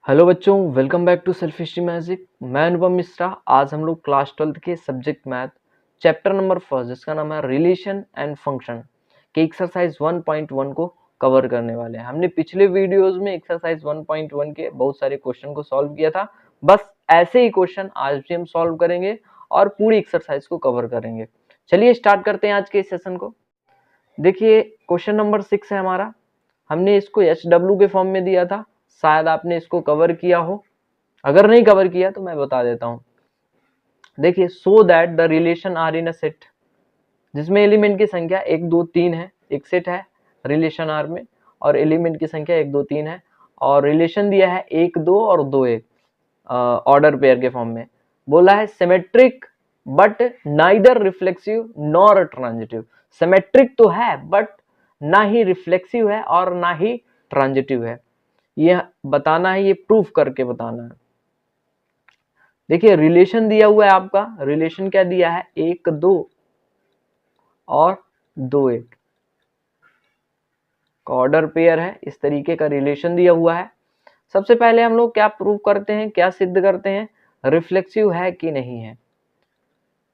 Hello बच्चों, welcome back to self history magic. मैं अनुपम मिश्रा। आज हम लोग क्लास 12th के सब्जेक्ट मैथ चैप्टर नंबर 1 जिसका नाम है रिलेशन एंड फंक्शन के एक्सरसाइज 1.1 को कवर करने वाले हैं। हमने पिछले वीडियोस में एक्सरसाइज 1.1 के बहुत सारे क्वेश्चन को सॉल्व किया था। बस ऐसे ही क्वेश्चन आज भी हम सॉल्व करेंगे और पूरी एक्सरसाइज को कवर करेंगे। चलिए स्टार्ट करते हैं आज के इस सेशन को। देखिए क्वेश्चन नंबर 6 है हमारा। हमने इसको HW के फॉर्म में दिया था, शायद आपने इसको कवर किया हो। अगर नहीं कवर किया तो मैं बता देता हूं। देखिए, so that the relation R in a set जिसमें एलिमेंट की संख्या 1 2 3 है। एक सेट है रिलेशन आर में और एलिमेंट की संख्या 1 2 3 है और रिलेशन दिया है 1 2 और 2 1 ऑर्डर पेयर के फॉर्म में। बोला है symmetric but neither reflexive nor transitive. Symmetric तो है बट ना ही रिफ्लेक्सिव है और ना ही ट्रांजिटिव है। ये बताना है, ये प्रूफ करके बताना है। देखिए रिलेशन दिया हुआ है आपका। रिलेशन क्या दिया है? 1 2 और 2 1 का ऑर्डर पेयर है। इस तरीके का रिलेशन दिया हुआ है। सबसे पहले हम लोग क्या प्रूव करते हैं, क्या सिद्ध करते हैं? रिफ्लेक्सिव है कि नहीं है।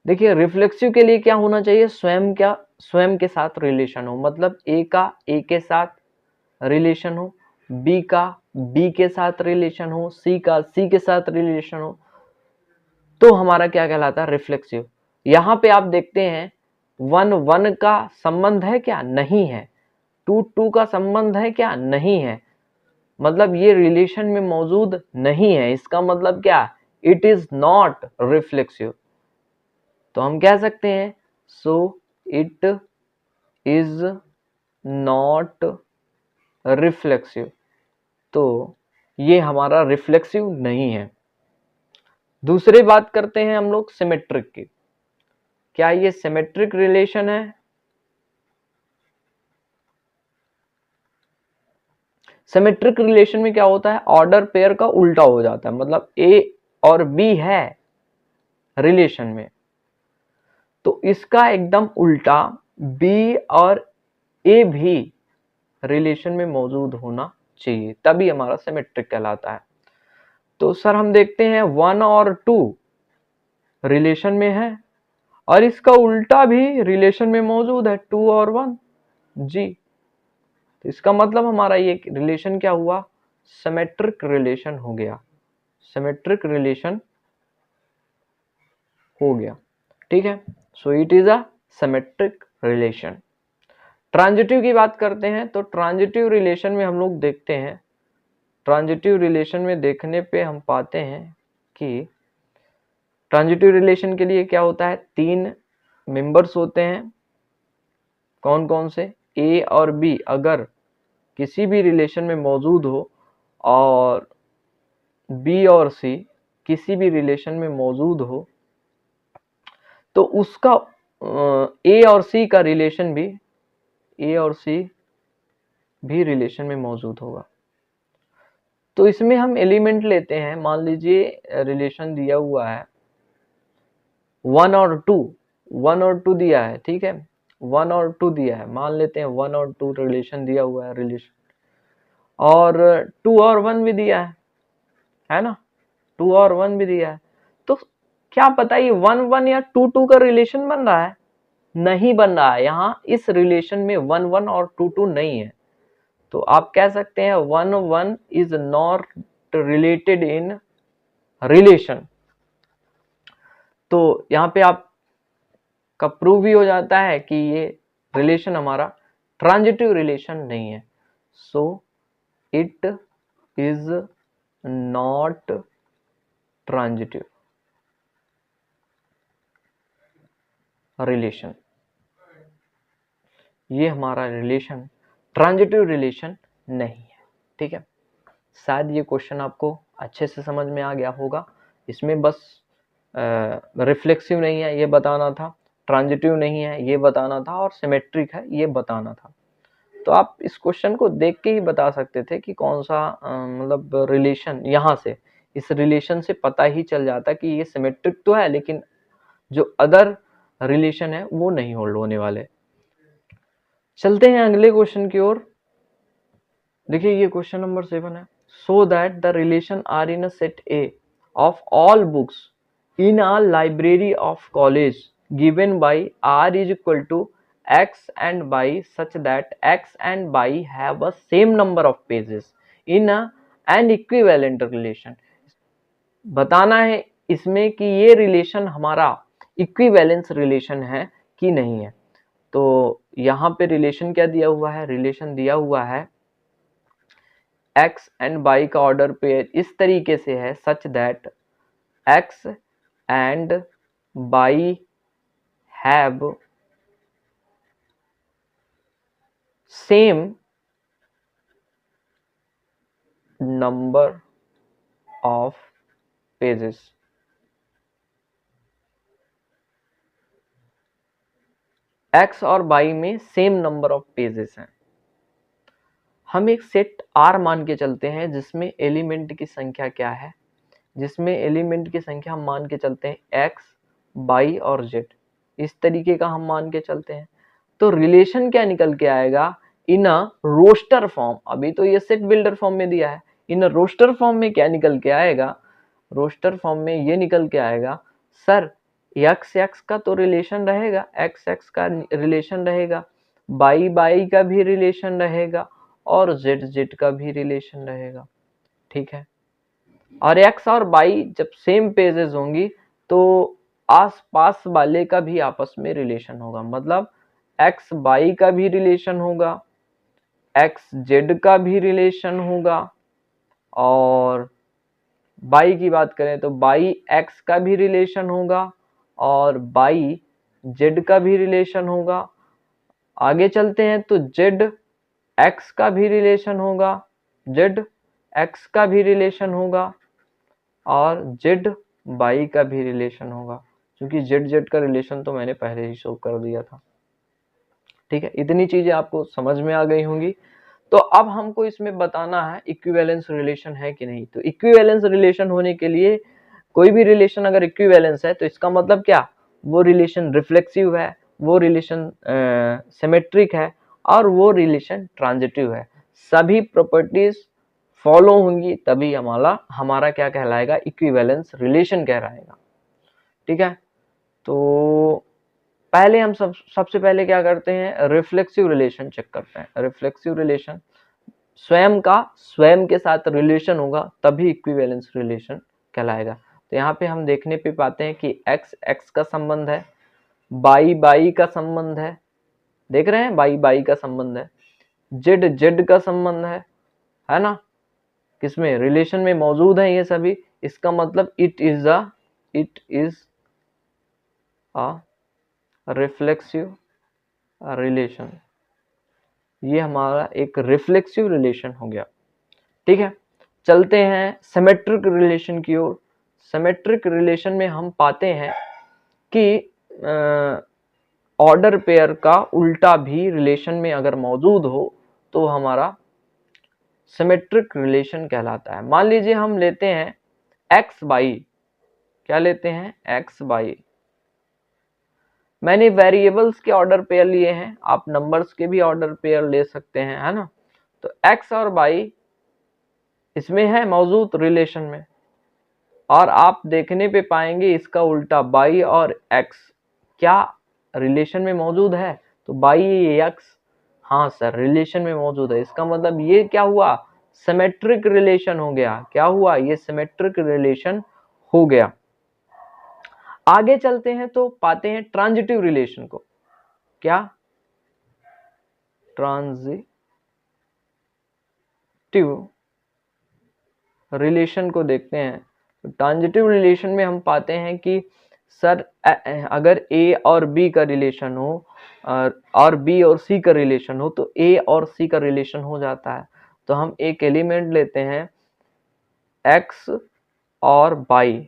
देखिए रिफ्लेक्सिव के लिए क्या होना चाहिए? स्वयं के साथ रिलेशन हो, मतलब ए का ए के साथ रिलेशन हो, बी का बी के साथ रिलेशन हो, सी का सी के साथ रिलेशन हो, तो हमारा क्या कहलाता है? रिफ्लेक्सिव। यहां पे आप देखते हैं 1 1 का संबंध है क्या? नहीं है। 2 2 का संबंध है क्या? नहीं है। मतलब ये रिलेशन में मौजूद नहीं है। इसका मतलब क्या? It is not reflexive. तो हम कह सकते हैं so it is not reflexive. तो ये हमारा रिफ्लेक्सिव नहीं है। दूसरी बात करते हैं हम लोग सिमेट्रिक की। क्या ये सिमेट्रिक रिलेशन है? सिमेट्रिक रिलेशन में क्या होता है? ऑर्डर पेयर का उल्टा हो जाता है। मतलब ए और बी है रिलेशन में, तो इसका एकदम उल्टा बी और ए भी रिलेशन में मौजूद होना चाहिए, तभी हमारा सिमेट्रिक कहलाता है। तो सर हम देखते हैं 1 और 2 रिलेशन में है और इसका उल्टा भी रिलेशन में मौजूद है, 2 और 1 जी। तो इसका मतलब हमारा ये रिलेशन क्या हुआ? सिमेट्रिक रिलेशन हो गया। सिमेट्रिक रिलेशन हो गया, ठीक है। So it is a symmetric relation. Transitive की बात करते हैं तो ट्रांजिटिव रिलेशन में हम लोग देखते हैं, ट्रांजिटिव रिलेशन में देखने पे हम पाते हैं कि ट्रांजिटिव रिलेशन के लिए क्या होता है? 3 मेंबर्स होते हैं। कौन कौन से? ए और बी अगर किसी भी रिलेशन में मौजूद हो और बी और सी किसी भी रिलेशन में मौजूद हो, तो उसका ए और सी का रिलेशन भी ए और सी भी रिलेशन में मौजूद होगा। तो इसमें हम एलिमेंट लेते हैं। मान लीजिए रिलेशन दिया हुआ है 1 और 2, 1 और 2 दिया है, ठीक है। 1 और 2 दिया है, मान लेते हैं 1 और 2 रिलेशन दिया हुआ है रिलेशन, और 2 और 1 भी दिया है ना। 2 और 1 भी दिया है। तो क्या पता ये 1 1 या 2 2 का रिलेशन बन रहा है? नहीं बन रहा है। यहाँ इस रिलेशन में 1 1 और 2 2 नहीं है। तो आप कह सकते हैं 1 1 is not related in relation. तो यहाँ पे आप का प्रूव भी हो जाता है कि ये रिलेशन हमारा ट्रांजिटिव रिलेशन नहीं है। So it is not transitive relation. ये हमारा रिलेशन ट्रांजिटिव रिलेशन नहीं है, ठीक है। शायद ये क्वेश्चन आपको अच्छे से समझ में आ गया होगा। इसमें बस रिफ्लेक्सिव नहीं है ये बताना था, ट्रांजिटिव नहीं है ये बताना था, और सिमेट्रिक है ये बताना था। तो आप इस क्वेश्चन को देख के ही बता सकते थे कि कौन सा मतलब रिलेशन, यहाँ से इस रिलेशन से पता ही चल जाता कि ये सिमेट्रिक तो है लेकिन जो अदर रिलेशन है वो नहीं होल्ड होने वाले। चलते हैं अगले क्वेश्चन की ओर। देखिए ये क्वेश्चन नंबर 7 है। so that the relation are in a set A of all books in a library of college given by R is equal to x and y such that x and y have a same number of pages in an equivalent relation. बताना है इसमें कि ये relation हमारा equivalence relation है कि नहीं है। तो यहाँ पे रिलेशन क्या दिया हुआ है, रिलेशन दिया हुआ है x एंड y का ऑर्डर पेयर इस तरीके से है such that x and y have same number of pages. x और y में सेम नंबर ऑफ पेजेस हैं। हम एक सेट R मान के चलते हैं जिसमें एलिमेंट की संख्या क्या है, जिसमें एलिमेंट की संख्या हम मान के चलते हैं x, y और z, इस तरीके का हम मान के चलते हैं। तो रिलेशन क्या निकल के आएगा इन अ रोस्टर फॉर्म, अभी तो ये सेट बिल्डर फॉर्म में दिया है, इन अ रोस्टर फॉर्म में क्या निकल के आएगा, रोस्टर फॉर्म में ये निकल के आएगा सर एक्स एक्स का तो रिलेशन रहेगा, एक्स एक्स का रिलेशन रहेगा, बाई बाई का भी रिलेशन रहेगा और जेड जेड का भी रिलेशन रहेगा। ठीक है, और एक्स और बाई जब सेम पेजेस होंगी तो आस पास वाले का भी आपस में रिलेशन होगा, मतलब एक्स बाई का भी रिलेशन होगा, एक्स जेड का भी रिलेशन होगा, और बाई की बात करें तो बाई एक्स का भी रिलेशन होगा और बाई जेड का भी रिलेशन होगा। आगे चलते हैं तो जेड एक्स का भी रिलेशन होगा, जेड एक्स का भी रिलेशन होगा और जेड बाई का भी रिलेशन होगा, क्योंकि जेड जेड का रिलेशन तो मैंने पहले ही शो कर दिया था। ठीक है, इतनी चीजें आपको समझ में आ गई होंगी। तो अब हमको इसमें बताना है इक्विवेलेंस रिलेशन है कि नहीं। तो इक्विवेलेंस रिलेशन होने के लिए कोई भी रिलेशन अगर इक्विवेलेंस है तो इसका मतलब क्या, वो रिलेशन रिफ्लेक्सिव है, वो रिलेशन सिमेट्रिक है और वो रिलेशन ट्रांजिटिव है। सभी प्रॉपर्टीज फॉलो होंगी तभी हमारा क्या कहलाएगा, इक्विवेलेंस रिलेशन कहलाएगा। ठीक है, तो पहले हम सबसे पहले क्या करते हैं, रिफ्लेक्सिव रिलेशन चेक करते हैं। रिफ्लेक्सिव रिलेशन स्वयं के साथ रिलेशन होगा तभी इक्विवेलेंस रिलेशन कहलाएगा। तो यहाँ पे हम देखने पे पाते हैं कि x x का संबंध है, बाई बाई का संबंध है, देख रहे हैं बाई बाई का संबंध है, जेड जेड का संबंध है ना, किसमें रिलेशन में मौजूद है ये सभी। इसका मतलब it is a reflexive relation, ये हमारा एक रिफ्लेक्सिव रिलेशन हो गया। ठीक है, चलते हैं सिमेट्रिक रिलेशन की ओर। सिमेट्रिक रिलेशन में हम पाते हैं कि ऑर्डर पेयर का उल्टा भी रिलेशन में अगर मौजूद हो तो हमारा सिमेट्रिक रिलेशन कहलाता है। मान लीजिए हम लेते हैं एक्स बाई, क्या लेते हैं, एक्स बाई। मैंने वेरिएबल्स के ऑर्डर पेयर लिए हैं, आप नंबर्स के भी ऑर्डर पेयर ले सकते हैं, है ना। तो x और y इसमें है मौजूद रिलेशन में, और आप देखने पे पाएंगे इसका उल्टा y और x क्या रिलेशन में मौजूद है। तो y x, हाँ सर रिलेशन में मौजूद है। इसका मतलब ये क्या हुआ, सिमेट्रिक रिलेशन हो गया। क्या हुआ, ये सिमेट्रिक रिलेशन हो गया। आगे चलते हैं तो पाते हैं ट्रांजिटिव रिलेशन को। क्या, ट्रांजिटिव रिलेशन को देखते हैं। तो ट्रांजिटिव रिलेशन में हम पाते हैं कि सर अगर a और b का रिलेशन हो और b और c का रिलेशन हो तो a और c का रिलेशन हो जाता है। तो हम एक एलिमेंट लेते हैं x और y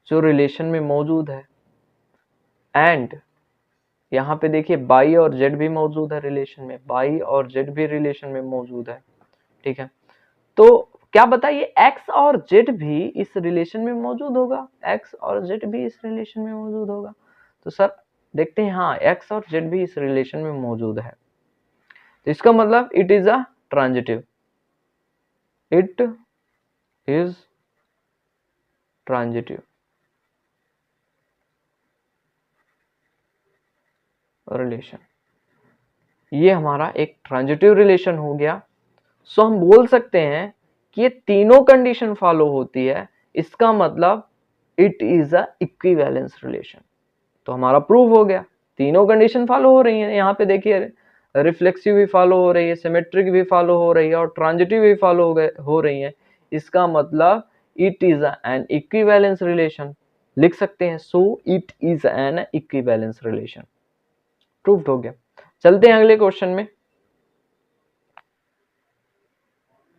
जो रिलेशन में मौजूद है, एंड यहाँ पे देखिए y और z भी मौजूद है रिलेशन में, y और z भी रिलेशन में मौजूद है। ठीक है, तो क्या बताइए x और z भी इस रिलेशन में मौजूद होगा, x और z भी इस रिलेशन में मौजूद होगा। तो सर देखते हैं, हाँ x और z भी इस रिलेशन में मौजूद है। तो इसका मतलब it is a transitive. It is transitive relation, ये हमारा एक ट्रांजिटिव रिलेशन हो गया। सो हम बोल सकते हैं कि ये तीनों कंडीशन फॉलो होती है, इसका मतलब it is a equivalence relation. तो हमारा प्रूव हो गया, तीनों कंडीशन फॉलो हो रही है। यहाँ पे देखिए रिफ्लेक्सिव भी फॉलो हो रही है, सिमेट्रिक भी फॉलो हो रही है और ट्रांजिटिव भी फॉलो हो रही है। इसका मतलब it is an equivalence relation, लिख सकते हैं। So it is an equivalence relation, proved हो गया। चलते हैं अगले क्वेश्चन में।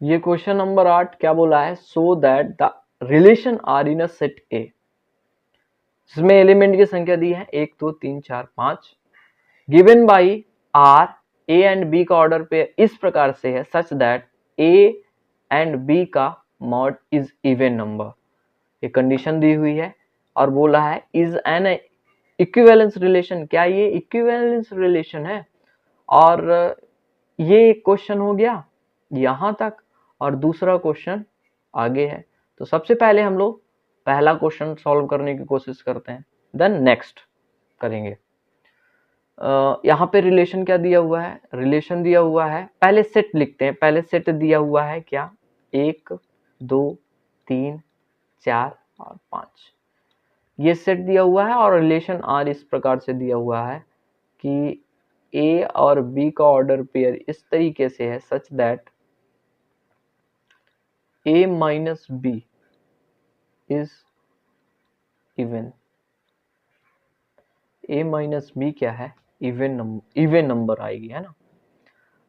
ये क्वेश्चन नंबर 8 क्या बोला है, so that the relation R in a set A, जिसमें एलिमेंट की संख्या दी है 1 2 3 4 5, given by R, A and B का ऑर्डर पेयर इस प्रकार से है such that A and B का मॉड इज इवन नंबर। ये कंडीशन दी हुई है और बोला है इज एन इक्विवेलेंस रिलेशन, क्या ये इक्विवेलेंस रिलेशन है। और ये एक क्वेश्चन हो गया यहां तक और दूसरा क्वेश्चन आगे है। तो सबसे पहले हम लोग पहला क्वेश्चन सॉल्व करने की कोशिश करते हैं, देन नेक्स्ट करेंगे। यहाँ पे रिलेशन क्या दिया हुआ है, रिलेशन दिया हुआ है, पहले सेट लिखते हैं। पहले सेट दिया हुआ है क्या, 1 2 3 4 और 5, ये सेट दिया हुआ है। और रिलेशन आर इस प्रकार से दिया हुआ है कि ए और बी का ऑर्डर पेयर इस तरीके से है such that A minus B is even. A minus B क्या है, इवन नंबर आएगी, है ना।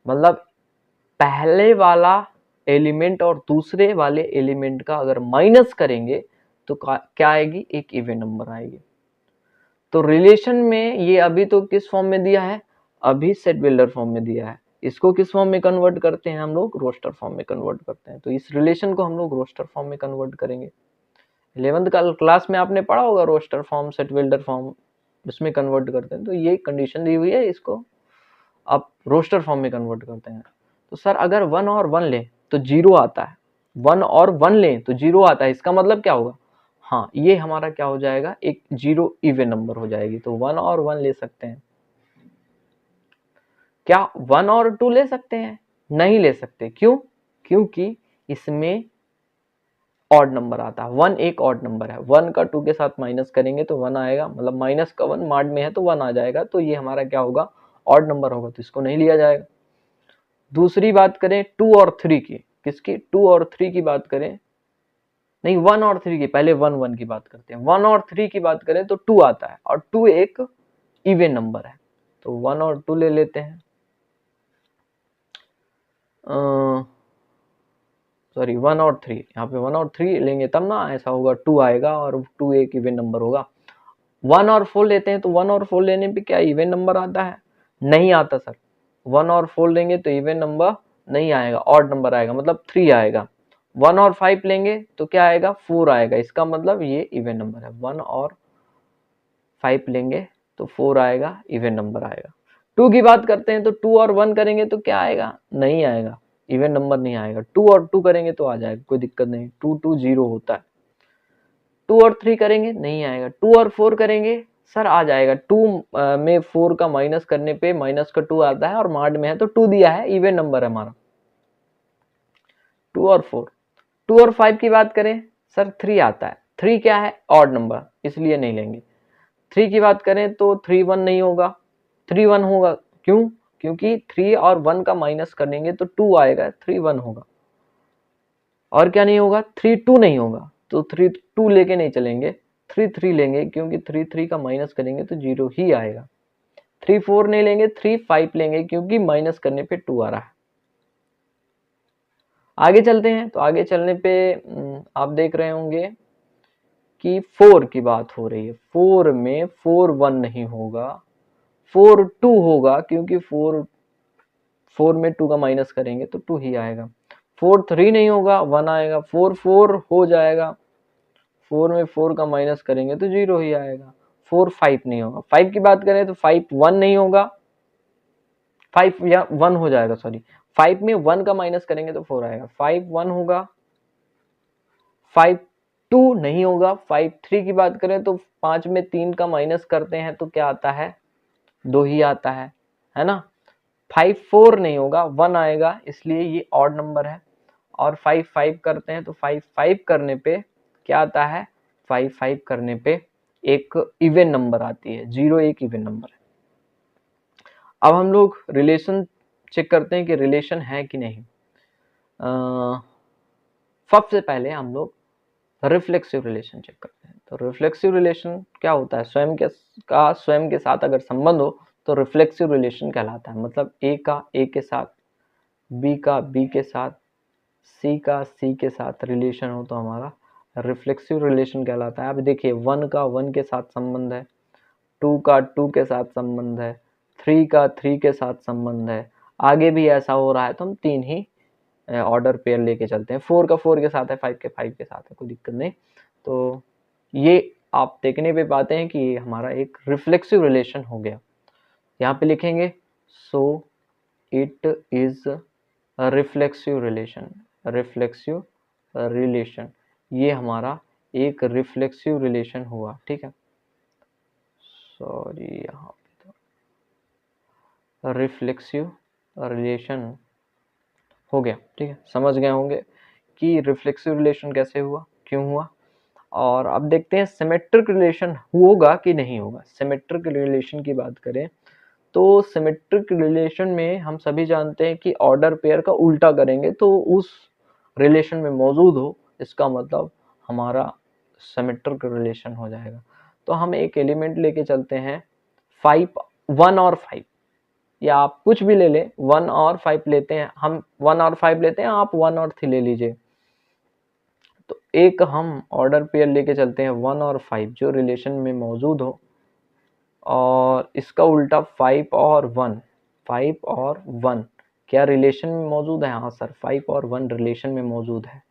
मतलब पहले वाला एलिमेंट और दूसरे वाले एलिमेंट का अगर माइनस करेंगे तो क्या आएगी, एक इवन नंबर आएगी। तो रिलेशन में ये अभी तो किस फॉर्म में दिया है, अभी सेट बिल्डर फॉर्म में दिया है। इसको किस फॉर्म में कन्वर्ट करते हैं हम लोग, रोस्टर फॉर्म में कन्वर्ट करते हैं। तो इस रिलेशन को हम लोग रोस्टर फॉर्म में कन्वर्ट करेंगे। 11th क्लास में आपने पढ़ा होगा roster form, set builder form, उसमें कन्वर्ट करते हैं। तो ये कंडीशन दी हुई है, इसको आप रोस्टर फॉर्म में कन्वर्ट करते हैं। तो सर अगर 1 और 1 लें तो 0 आता है, 1 और 1 लें तो 0 आता है, इसका मतलब क्या होगा, हाँ ये हमारा क्या हो जाएगा, एक 0 इवन नंबर हो जाएगी। तो 1 और 1 ले सकते हैं। क्या 1 और 2 ले सकते हैं, नहीं ले सकते, क्यों, क्योंकि इसमें ऑड नंबर आता है। 1 एक ऑड नंबर है, 1 का 2 के साथ माइनस करेंगे तो 1 आएगा, मतलब माइनस का 1 माड में है तो 1 आ जाएगा। तो ये हमारा क्या होगा, ऑड नंबर होगा, तो इसको नहीं लिया जाएगा। दूसरी बात करें 2 और 3 की, किसकी, 2 और 3 की बात करें, नहीं 1 और 3 की, पहले 1 1 की बात करते हैं। 1 और 3 की बात करें तो 2 आता है और 2 एक इवन नंबर है, तो 1 और 2 ले लेते हैं। सॉरी 1 और 3, यहाँ पे 1 और 3 लेंगे तब ना ऐसा होगा, 2 आएगा और 2 एक इवन नंबर होगा। 1 और 4 लेते हैं तो 1 और 4 लेने पे क्या इवन नंबर आता है, नहीं आता सर। 1 और 4 लेंगे तो इवन नंबर नहीं आएगा, ऑड नंबर आएगा, मतलब 3 आएगा। 1 और 5 लेंगे तो क्या आएगा, 4 आएगा, इसका मतलब ये इवन नंबर है। 1 और 5 लेंगे तो 4 आएगा, इवन नंबर आएगा। 2 की बात करते हैं तो 2 और 1 करेंगे तो क्या आएगा, नहीं आएगा, इवन नंबर नहीं आएगा। 2 और 2 करेंगे तो आ जाएगा, कोई दिक्कत नहीं, 2 2 0 होता है। 2 और 3 करेंगे नहीं आएगा। 2 और 4 करेंगे सर आ जाएगा। 2 में 4 का माइनस करने पे माइनस का 2 आता है और माड में है तो 2 दिया है, इवन नंबर है हमारा। 2 और 4, 2 और 5 की बात करें सर 3 आता है, 3 क्या है, ऑड नंबर, इसलिए नहीं लेंगे। 3 की बात करें तो 3 1 नहीं होगा, 3 1 होगा, क्यों, क्योंकि 3 और 1 का माइनस करेंगे तो 2 आएगा, 3 1 होगा। और क्या नहीं होगा, 3 2 नहीं होगा, तो 3 2 लेके नहीं चलेंगे, 3 3 लेंगे, क्योंकि 3 3 का माइनस करेंगे तो 0 ही आएगा। 3 4 नहीं लेंगे, 3 5 लेंगे, क्योंकि माइनस करने पे 2 आ रहा है। आगे चलते हैं, तो आगे चलने पे आप देख रहे होंगे कि 4 की बात हो रही है। 4 में 4 1 नहीं होगा, 4 2 होगा, क्योंकि 4 में 2 का माइनस करेंगे तो 2 ही आएगा। 4 3 नहीं होगा, 1 आएगा। 4 4 हो जाएगा, 4 में 4 का माइनस करेंगे तो 0 ही आएगा। 4 5 नहीं होगा। 5 की बात करें तो 5 1 नहीं होगा, 5 या 1 हो जाएगा, सॉरी 5 में 1 का माइनस करेंगे तो 4 आएगा, 5 1 होगा, 5 2 नहीं होगा, 5 3 की बात करें तो 5 में 3 का माइनस करते हैं तो क्या आता है, 2 ही आता है ना। 5 4 नहीं होगा, 1 आएगा, इसलिए ये ऑड नंबर है। और 5 5 करते हैं तो 5 5 करने पे क्या आता है, 5 5 करने पे एक इवन नंबर आती है, 0 एक इवन नंबर है। अब हम लोग रिलेशन चेक करते हैं कि रिलेशन है कि नहीं। सबसे पहले हम लोग रिफ्लेक्सिव रिलेशन चेक करते हैं। तो रिफ्लेक्सिव रिलेशन क्या होता है, स्वयं के साथ अगर संबंध हो तो रिफ्लेक्सिव रिलेशन कहलाता है। मतलब ए का ए के साथ, बी का बी के साथ, सी का सी के साथ रिलेशन हो तो हमारा रिफ्लेक्सिव रिलेशन कहलाता है। अब देखिए 1 का 1 के साथ संबंध है, 2 का 2 के साथ संबंध है, 3 का 3 के साथ संबंध है, आगे भी ऐसा हो रहा है तो हम 3 ही ऑर्डर पेयर लेके चलते हैं। 4 का 4 के साथ है, 5 के 5 के साथ है, कोई दिक्कत नहीं। तो ये आप देखने पे पाते हैं कि ये हमारा एक रिफ्लेक्सिव रिलेशन हो गया। यहाँ पे लिखेंगे so it is reflexive relation, reflexive relation, ये हमारा एक रिफ्लेक्सिव रिलेशन हुआ। ठीक है, सॉरी यहाँ पे तो रिफ्लेक्सिव रिलेशन हो गया। ठीक है, समझ गए होंगे कि रिफ्लेक्सिव रिलेशन कैसे हुआ, क्यों हुआ। और अब देखते हैं सिमेट्रिक रिलेशन होगा कि नहीं होगा। सिमेट्रिक रिलेशन की बात करें तो सिमेट्रिक रिलेशन में हम सभी जानते हैं कि ऑर्डर पेयर का उल्टा करेंगे तो उस रिलेशन में मौजूद हो, इसका मतलब हमारा सिमेट्रिक रिलेशन हो जाएगा। तो हम एक एलिमेंट लेके चलते हैं 5 1 और 5, या आप कुछ भी ले लें, 1 और 5 लेते हैं, हम 1 और 5 लेते हैं, आप 1 और 3 ले लीजिए। तो एक हम ऑर्डर पेयर लेके चलते हैं 1 और 5 जो रिलेशन में मौजूद हो, और इसका उल्टा 5 और 1, 5 और 1 क्या रिलेशन में मौजूद है। हाँ सर, 5 और 1 रिलेशन में मौजूद है,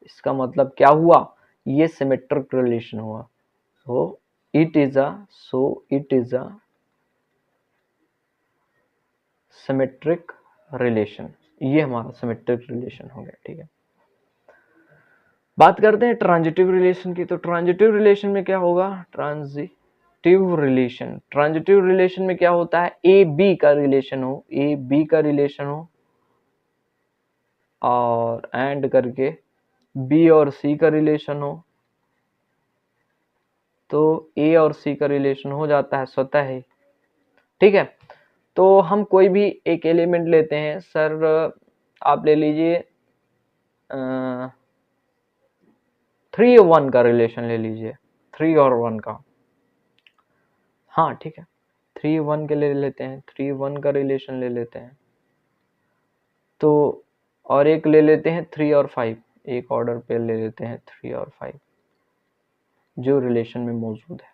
इसका मतलब क्या हुआ, ये सिमेट्रिक रिलेशन हुआ। So it is a symmetric relation, ये हमारा सिमेट्रिक रिलेशन हो गया। ठीक है, बात करते हैं ट्रांजिटिव रिलेशन की। तो ट्रांजिटिव रिलेशन में क्या होगा, ट्रांजिटिव रिलेशन में क्या होता है, ए बी का रिलेशन हो, और एंड करके बी और सी का रिलेशन हो, तो ए और सी का रिलेशन हो जाता है स्वतः ही। ठीक है, तो हम कोई भी एक एलिमेंट लेते हैं, सर आप ले लीजिए 3 और 1 का रिलेशन ले लीजिए, 3 और 1 का, हाँ ठीक है, 3 1 के ले लेते हैं, 3 1 का रिलेशन ले लेते हैं। तो और एक ले लेते हैं 3 और 5, एक ऑर्डर पेयर ले लेते हैं 3 और 5 जो रिलेशन में मौजूद है।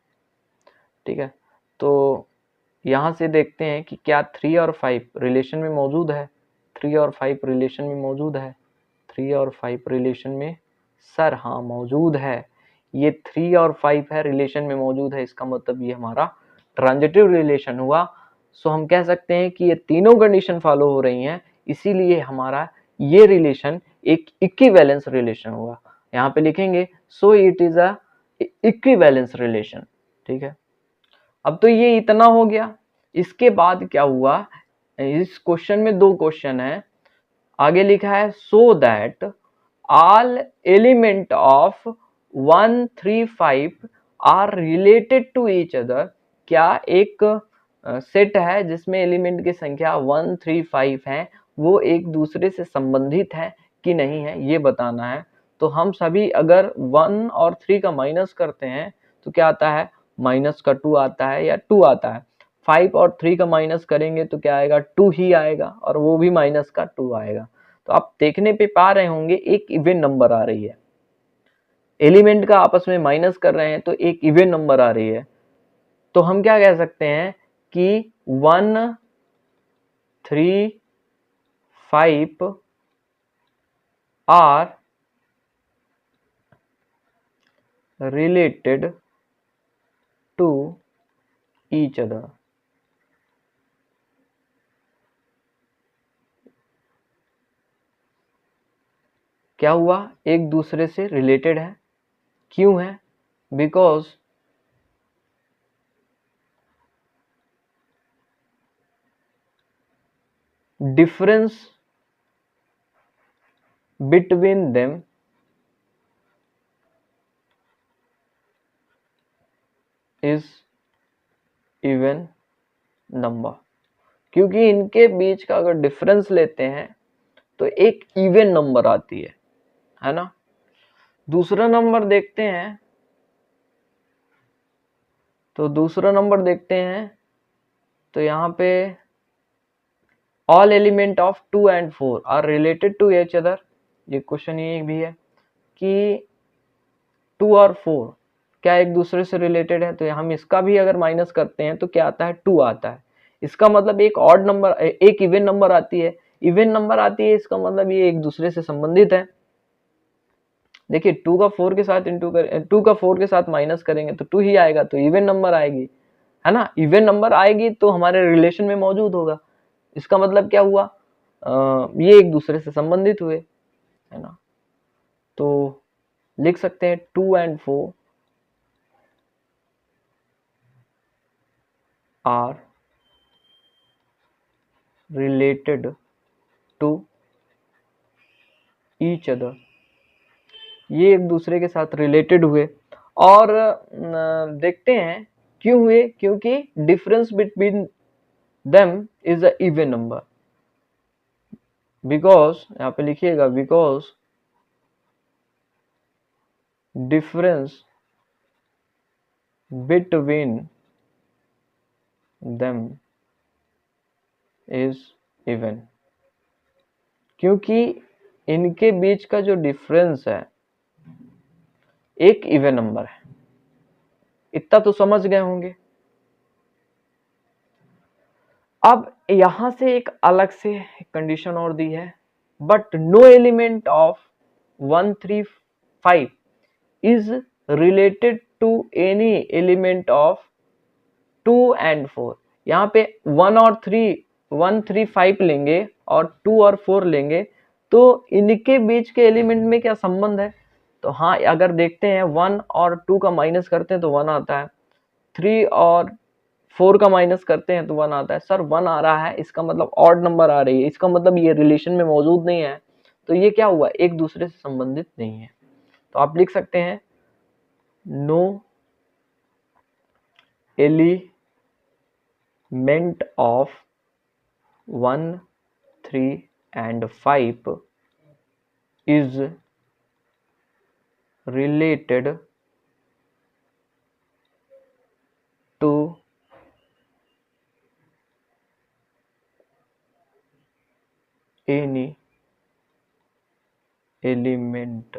ठीक है, तो यहाँ से देखते हैं कि क्या 3 और 5 रिलेशन में मौजूद है, 3 और 5 रिलेशन में मौजूद है, 3 और 5 रिलेशन में, सर हाँ मौजूद है, ये 3 और 5 है रिलेशन में मौजूद है, इसका मतलब ये हमारा ट्रांजिटिव रिलेशन हुआ। सो हम कह सकते हैं कि ये तीनों कंडीशन फॉलो हो रही हैं, इसीलिए हमारा ये रिलेशन एक इक्विवेलेंस रिलेशन हुआ। यहाँ पे लिखेंगे so it is a equivalence relation. ठीक है, अब तो ये इतना हो गया। इसके बाद क्या हुआ, इस क्वेश्चन में 2 क्वेश्चन है, आगे लिखा है so that all element of 1 3 5 are related to each other. क्या एक सेट है जिसमें एलिमेंट की संख्या 1 3 5 है, वो एक दूसरे से संबंधित है कि नहीं है, ये बताना है। तो हम सभी अगर 1 और 3 का माइनस करते हैं तो क्या आता है, माइनस का 2 आता है या 2 आता है। 5 और 3 का माइनस करेंगे तो क्या आएगा, 2 ही आएगा, और वो भी माइनस का 2 आएगा। तो आप देखने पे पा रहे होंगे एक इवन नंबर आ रही है, एलिमेंट का आपस में माइनस कर रहे हैं तो एक इवन नंबर आ रही है। तो हम क्या कह सकते हैं कि 1 3 5 are related to each other। क्या हुआ, एक दूसरे से रिलेटेड है। क्यों है, because difference between them is even number. क्योंकि इनके बीच का अगर डिफरेंस लेते हैं तो एक इवन नंबर आती है ना। दूसरा नंबर देखते हैं, तो दूसरा नंबर देखते हैं तो यहाँ पे all element of 2 and 4 are related to each other. ये क्वेश्चन ये भी है कि 2 और 4 क्या एक दूसरे से रिलेटेड है, तो हम इसका भी अगर माइनस करते हैं तो क्या आता है, 2 आता है। इसका मतलब एक ऑड नंबर, एक इवन नंबर आती है, इवन नंबर आती है, इसका मतलब ये एक दूसरे से संबंधित है। देखिए 2 का 4 के साथ इंटू कर, 2 का 4 के साथ माइनस करेंगे तो 2 ही आएगा, तो इवन नंबर आएगी, है ना। इवन नंबर आएगी तो हमारे रिलेशन में मौजूद होगा। इसका मतलब क्या हुआ, ये एक दूसरे से संबंधित हुए, है ना। तो लिख सकते हैं 2 and 4 are related to each other. ये एक दूसरे के साथ रिलेटेड हुए। और देखते हैं क्यों हुए, क्योंकि difference between them is a even number. Because, यहाँ पे लिखिएगा, because difference between them is even. क्योंकि इनके बीच का जो डिफरेंस है एक इवन नंबर है। इतना तो समझ गए होंगे। अब यहां से एक अलग से कंडीशन और दी है, but no element of 1, 3, 5 is related to any element of 2 and 4। यहाँ पे 1 और 3 5 लेंगे और 2 और 4 लेंगे तो इनके बीच के एलिमेंट में क्या संबंध है, तो हाँ, अगर देखते हैं 1 और 2 का माइनस करते हैं तो 1 आता है, 3 और 4 का माइनस करते हैं तो 1 आता है। सर 1 आ रहा है, इसका मतलब ऑड नंबर आ रही है, इसका मतलब ये रिलेशन में मौजूद नहीं है, तो ये क्या हुआ, एक दूसरे से संबंधित नहीं है। तो आप लिख सकते हैं no element of 1, 3 and 5 is related to any element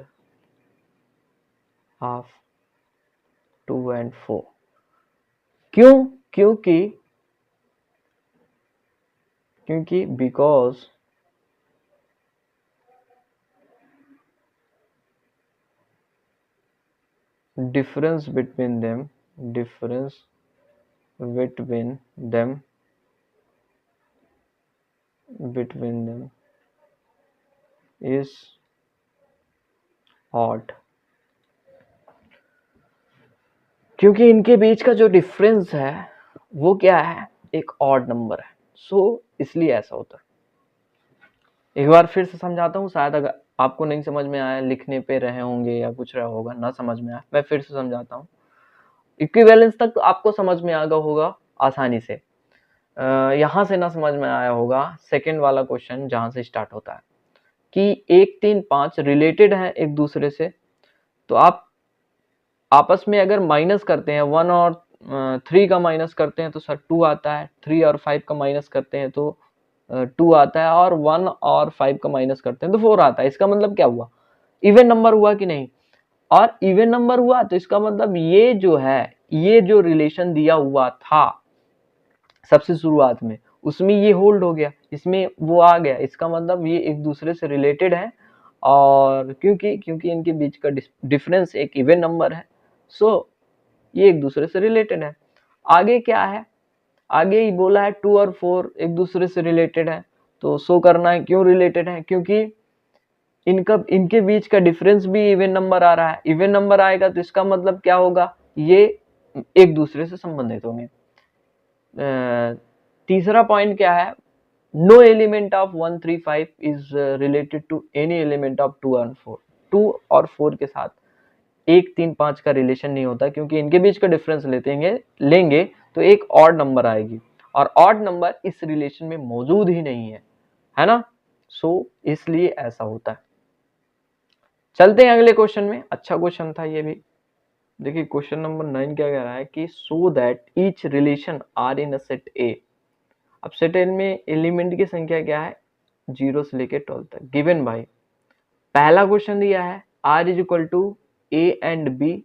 of 2 and 4। क्यों, क्योंकि because difference between them is odd। क्योंकि इनके बीच का जो डिफरेंस है वो क्या है, एक ऑड नंबर है, सो इसलिए ऐसा होता है। एक बार फिर से समझाता हूँ, शायद अगर आपको नहीं समझ में आया, लिखने पे रहे होंगे या कुछ रहा होगा, ना समझ में आया, मैं फिर से समझाता हूँ। इक्विवेलेंस तक तो आपको समझ में आ गया होगा आसानी से। यहाँ से ना समझ में आया होगा सेकंड वाला क्वेश्चन जहाँ से स्टार्ट होता है कि 1, 3, 5 रिलेटेड है एक दूसरे से, तो आप आपस में अगर माइनस करते हैं 1 और 3 का माइनस करते हैं तो सर 2 आता है, 3 और 5 का माइनस करते हैं तो 2 आता है, और 1 और 5 का माइनस करते हैं तो 4 आता है। इसका मतलब क्या हुआ, इवन नंबर हुआ कि नहीं, और इवन नंबर हुआ तो इसका मतलब ये जो है, ये जो रिलेशन दिया हुआ था सबसे शुरुआत में उसमें ये होल्ड हो गया, इसमें वो आ गया, इसका मतलब ये एक दूसरे से रिलेटेड है। और क्योंकि इनके बीच का डिफरेंस एक इवन नंबर है, सो ये एक दूसरे से रिलेटेड है। आगे क्या है, आगे ही बोला है 2 और 4 एक दूसरे से रिलेटेड है, तो शो करना है क्यों रिलेटेड है, क्योंकि इनके बीच का डिफरेंस भी इवन नंबर आ रहा है। इवन नंबर आएगा तो इसका मतलब क्या होगा, ये एक दूसरे से संबंधित होंगे। तीसरा पॉइंट क्या है, no element of 135 is related to any element of 2 और 4। 2 और 4 के साथ 1, 3, 5 का रिलेशन नहीं होता, क्योंकि इनके बीच का डिफरेंस लेंगे तो एक ऑड नंबर आएगी, और ऑड नंबर इस रिलेशन में मौजूद ही नहीं है ना। सो इसलिए ऐसा होता है। चलते हैं अगले क्वेश्चन में। अच्छा क्वेश्चन था ये भी। देखिए क्वेश्चन नंबर 9 क्या कह रहा है कि so that each relation R in a set A. अब सेट ए में एलिमेंट की संख्या क्या है, 0 से लेके 12 तक, गिवन बाय पहला क्वेश्चन दिया है R is equal to A and B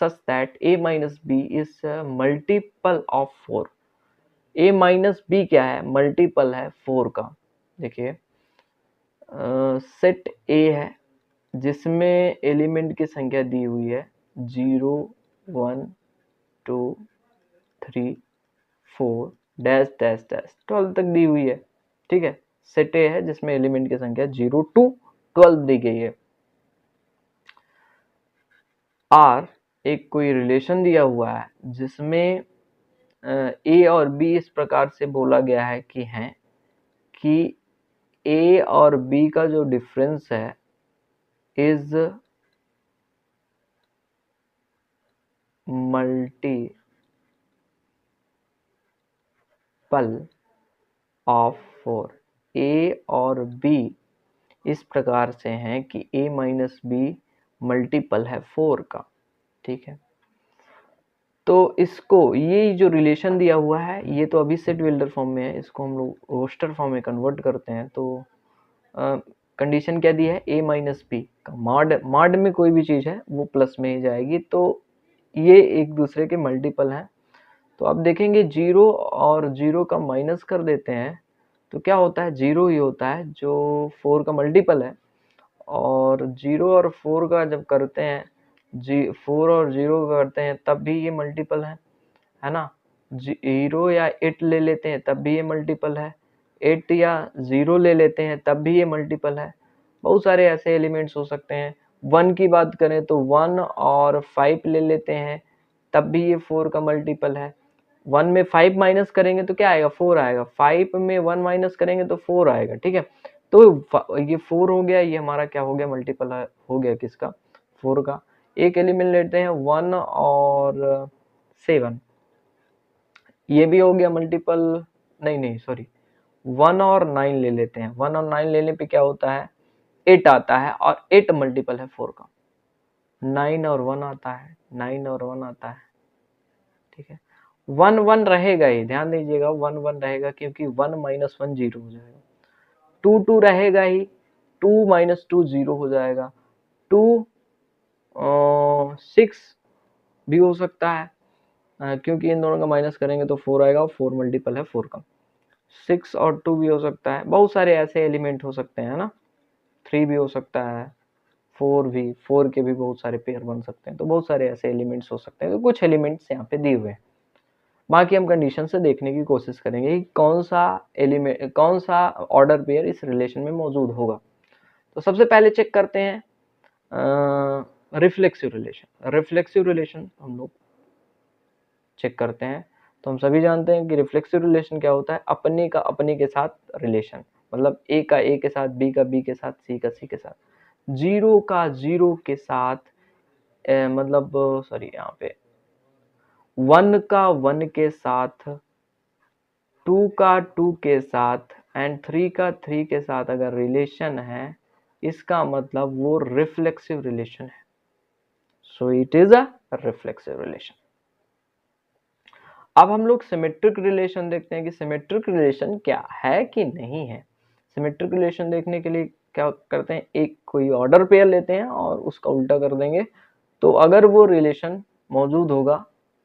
such that A minus B is multiple of 4। A minus B क्या है, मल्टीपल है 4 का। देखिए सेट ए है जिसमें एलिमेंट की संख्या दी हुई है 0, 1, 2, 3, 4 डैश डैश डैश 12 तक दी हुई है। ठीक है, सेट ए है जिसमें एलिमेंट की संख्या 0 to 12 दी गई है। आर एक कोई रिलेशन दिया हुआ है जिसमें ए और बी इस प्रकार से बोला गया है कि ए और बी का जो डिफरेंस है इज मल्टीपल ऑफ 4। ए और बी इस प्रकार से हैं कि ए माइनस बी मल्टीपल है 4 का। ठीक है, तो इसको ये जो रिलेशन दिया हुआ है ये तो अभी सेट बिल्डर फॉर्म में है, इसको हम लोग रोस्टर फॉर्म में कन्वर्ट करते हैं। तो कंडीशन क्या दी है, ए माइनस बी का मॉड में कोई भी चीज़ है वो प्लस में ही जाएगी, तो ये एक दूसरे के मल्टीपल हैं। तो अब देखेंगे 0 और 0 का माइनस कर देते हैं तो क्या होता है, 0 ही होता है जो 4 का मल्टीपल है। और 0 और 4 का जब करते हैं 4 और 0 का करते हैं तब भी ये मल्टीपल है ना। 0 या 8 ले लेते हैं तब भी ये मल्टीपल है, 8 या 0 ले लेते हैं तब भी ये मल्टीपल है। बहुत सारे ऐसे एलिमेंट्स हो सकते हैं। 1 की बात करें तो 1 और 5 ले लेते हैं तब भी ये 4 का मल्टीपल है। 1 में 5 माइनस करेंगे तो क्या आएगा, 4 आएगा। 5 में 1 माइनस करेंगे तो 4 आएगा। ठीक है, तो ये 4 हो गया, ये हमारा क्या हो गया, मल्टीपल हो गया किसका, 4 का। एक एलिमेंट लेते हैं 1 और 7, ये भी हो गया मल्टीपल, नहीं सॉरी 1 और 9 ले लेते हैं। 1 और 9 लेने पे क्या होता है, 8 आता है, और 8 मल्टीपल है 4 का। 9 और 1 आता है, 9 और 1 आता है। ठीक है, 1 1 रहेगा ही, ध्यान दीजिएगा 1 1 रहेगा, क्योंकि 1 माइनस 1 0 हो जाएगा। 2 2 रहेगा ही, 2 माइनस 2 0 हो जाएगा। 2 6 भी हो सकता है, क्योंकि इन दोनों का माइनस करेंगे तो 4 आएगा, और 4 मल्टीपल है 4 का। 6 और 2 भी हो सकता है। बहुत सारे ऐसे एलिमेंट हो सकते हैं ना, 3 भी हो सकता है, 4 भी, 4 के भी बहुत सारे पेयर बन सकते हैं। तो बहुत सारे ऐसे एलिमेंट्स हो सकते हैं। तो कुछ एलिमेंट्स यहाँ पे दिए हुए हैं, बाकी हम कंडीशन से देखने की कोशिश करेंगे कि कौन सा ऑर्डर पेयर इस रिलेशन में मौजूद होगा। तो सबसे पहले चेक करते हैं रिफ्लेक्सिव रिलेशन। रिफ्लेक्सिव रिलेशन हम लोग चेक करते हैं। तो हम सभी जानते हैं कि रिफ्लेक्सिव रिलेशन क्या होता है, अपने का अपने के साथ रिलेशन, मतलब ए का ए के साथ, बी का बी के साथ, सी का सी के साथ, जीरो का जीरो के साथ, मतलब सॉरी यहाँ पे 1 का 1 के साथ, 2 का 2 के साथ, एंड 3 का 3 के साथ अगर रिलेशन है, इसका मतलब वो रिफ्लेक्सिव रिलेशन है। So it is a reflexive relation. अब हम लोग सिमेट्रिक रिलेशन देखते हैं कि सिमेट्रिक रिलेशन क्या है कि नहीं है। सिमेट्रिक रिलेशन देखने के लिए क्या करते हैं, एक कोई ऑर्डर पेयर लेते हैं और उसका उल्टा कर देंगे, तो अगर वो रिलेशन मौजूद होगा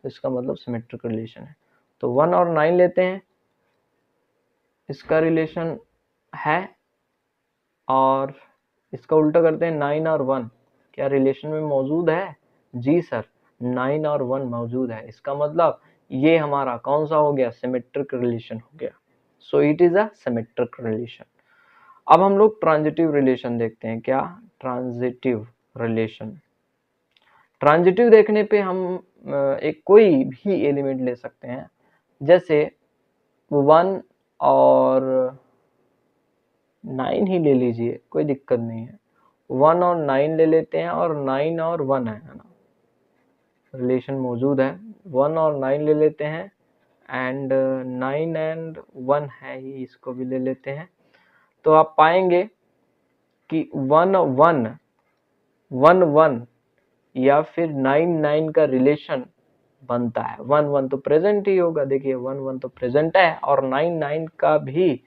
तो इसका मतलब सिमेट्रिक रिलेशन है। तो 1 और 9 लेते हैं, इसका रिलेशन है, और इसका उल्टा करते हैं 9 और 1, क्या रिलेशन में मौजूद है, जी सर 9 और 1 मौजूद है। इसका मतलब ये हमारा कौन सा हो गया, सिमेट्रिक रिलेशन हो गया। So it is a symmetric relation. अब हम लोग ट्रांजिटिव रिलेशन देखते हैं। क्या? Transitive relation. ट्रांजिटिव देखने पे हम एक कोई भी एलिमेंट ले सकते हैं, जैसे 1 और 9 ही ले लीजिए, कोई दिक्कत नहीं है। 1 और 9 ले लेते हैं, और 9 और 1 है ना, रिलेशन मौजूद है। 1 और 9 ले लेते हैं, एंड 9 एंड 1 है ही, इसको भी ले लेते हैं। तो आप पाएंगे कि 1 1 1 1 या फिर 9 9 का रिलेशन बनता है। 1 1 तो प्रेजेंट ही होगा, देखिए 1 1 तो प्रेजेंट है, और 9 9 का भी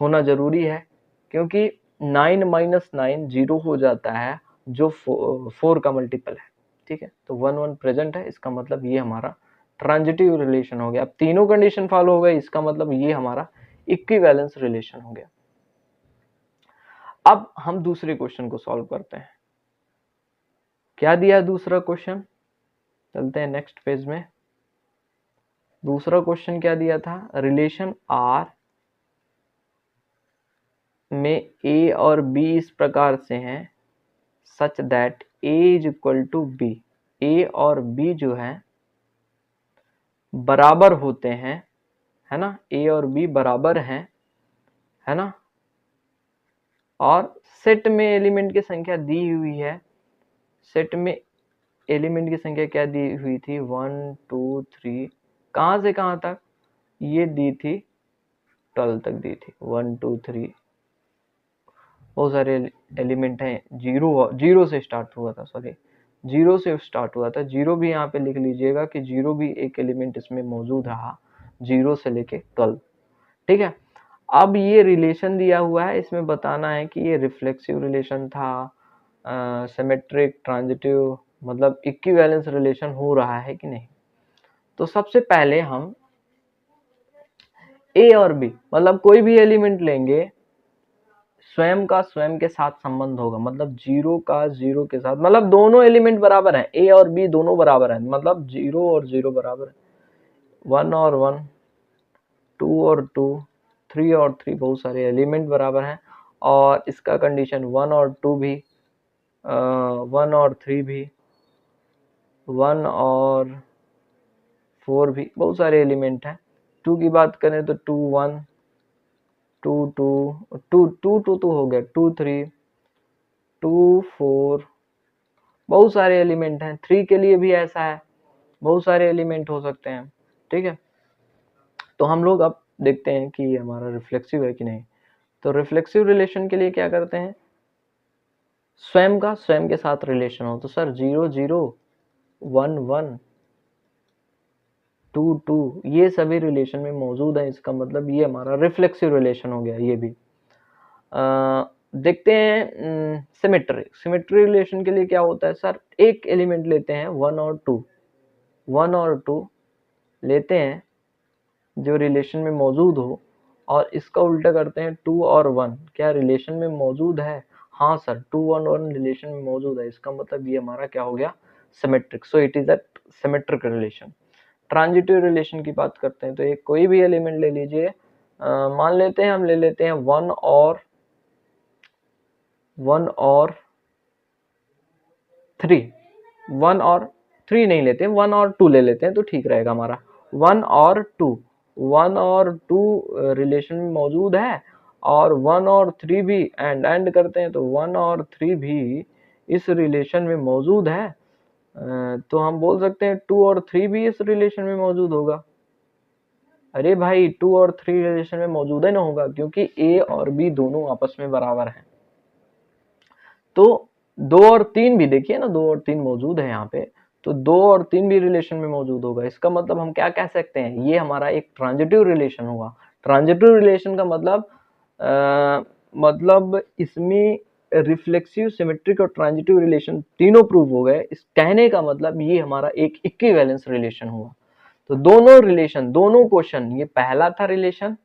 होना जरूरी है, क्योंकि 9 माइनस 9 0 हो जाता है, जो 4 का मल्टीपल है। ठीक है, तो 1 1 प्रेजेंट है, इसका मतलब ये हमारा ट्रांजिटिव रिलेशन हो गया। अब तीनों कंडीशन फॉलो हो गए, इसका मतलब ये हमारा इक्विवेलेंस रिलेशन हो गया। अब हम दूसरे क्वेश्चन को सॉल्व करते हैं। क्या दिया है दूसरा क्वेश्चन? चलते हैं नेक्स्ट पेज में। दूसरा क्वेश्चन क्या दिया था? रिलेशन आर में ए और बी इस प्रकार से हैं, such that A is equal to B. A और बी जो है बराबर होते हैं, है ना, ए और बी बराबर हैं, है ना, और सेट में एलिमेंट की संख्या दी हुई है। सेट में एलिमेंट की संख्या क्या दी हुई थी? 1 2 3, कहाँ से कहाँ तक? ये दी थी 12 तक दी थी। 1 2 3, बहुत सारे एलिमेंट हैं। जीरो से स्टार्ट हुआ था, सॉरी, जीरो से स्टार्ट हुआ था। जीरो भी यहाँ पे लिख लीजिएगा कि जीरो भी एक एलिमेंट इसमें मौजूद रहा, 0 से लेके 12। ठीक है, अब ये रिलेशन दिया हुआ है, इसमें बताना है कि ये रिफ्लेक्सिव रिलेशन था, सिमेट्रिक, ट्रांजिटिव, मतलब इक्विवेलेंस रिलेशन हो रहा है कि नहीं। तो सबसे पहले हम ए और बी, मतलब कोई भी एलिमेंट लेंगे, स्वयं का स्वयं के साथ संबंध होगा, मतलब 0 का 0 के साथ, मतलब दोनों एलिमेंट बराबर हैं, ए और बी दोनों बराबर हैं, मतलब 0 और 0 बराबर है, 1 और 1, 2 और 2, 3 और 3, बहुत सारे एलिमेंट बराबर हैं। और इसका कंडीशन 1 और 2 भी, 1 और 3 भी, 1 और 4 भी, बहुत सारे एलिमेंट हैं। 2 की बात करें तो 2 1, 2 2, 2 2 2 तो हो गया, 2 3, 2 4, बहुत सारे एलिमेंट हैं। 3 के लिए भी ऐसा है, बहुत सारे एलिमेंट हो सकते हैं। ठीक है, तो हम लोग अब देखते हैं कि ये हमारा रिफ्लेक्सिव है कि नहीं। तो रिफ्लेक्सिव रिलेशन के लिए क्या करते हैं? स्वयं का स्वयं के साथ रिलेशन हो, तो सर 0 0, 1 1, 2 2, ये सभी रिलेशन में मौजूद है, इसका मतलब ये हमारा रिफ्लेक्सिव रिलेशन हो गया। ये भी देखते हैं सिमेट्री। सिमेट्री रिलेशन के लिए क्या होता है? सर एक एलिमेंट लेते हैं, 1 और 2, 1 और 2 लेते हैं जो रिलेशन में मौजूद हो, और इसका उल्टा करते हैं 2 और 1, क्या रिलेशन में मौजूद है? हाँ सर, 2 और 1 रिलेशन में मौजूद है, इसका मतलब ये हमारा क्या हो गया? Symmetric. So it is a symmetric relation. Transitive relation की बात करते हैं, तो एक कोई भी एलिमेंट ले लीजिए, मान लेते हैं, हम ले लेते हैं 1 और 3, 1 और 3 नहीं लेते, 1 और 2 ले लेते हैं तो ठीक रहेगा हमारा। 1 और 2, 1 और 2 रिलेशन में मौजूद है, और 1 और 3 भी एंड करते हैं, तो 1 और 3 भी इस रिलेशन में मौजूद है। तो हम बोल सकते हैं 2 और 3 भी इस रिलेशन में मौजूद होगा। अरे भाई, 2 और 3 रिलेशन में मौजूद है ना होगा, क्योंकि ए और बी दोनों आपस में बराबर हैं। तो 2 और 3 भी देखिए ना, 2 और 3 मौजूद है यहाँ पे, तो 2 और 3 भी रिलेशन में मौजूद होगा। इसका मतलब हम क्या कह सकते हैं? ये हमारा एक ट्रांजिटिव रिलेशन हुआ। ट्रांजिटिव रिलेशन का मतलब इसमें रिफ्लेक्सिव, सिमेट्रिक और ट्रांजिटिव रिलेशन तीनों प्रूव हो गए। इस कहने का मतलब ये हमारा एक इक्विवेलेंस रिलेशन हुआ। तो दोनों रिलेशन, दोनों क्वेश्चन, ये पहला था रिलेशन,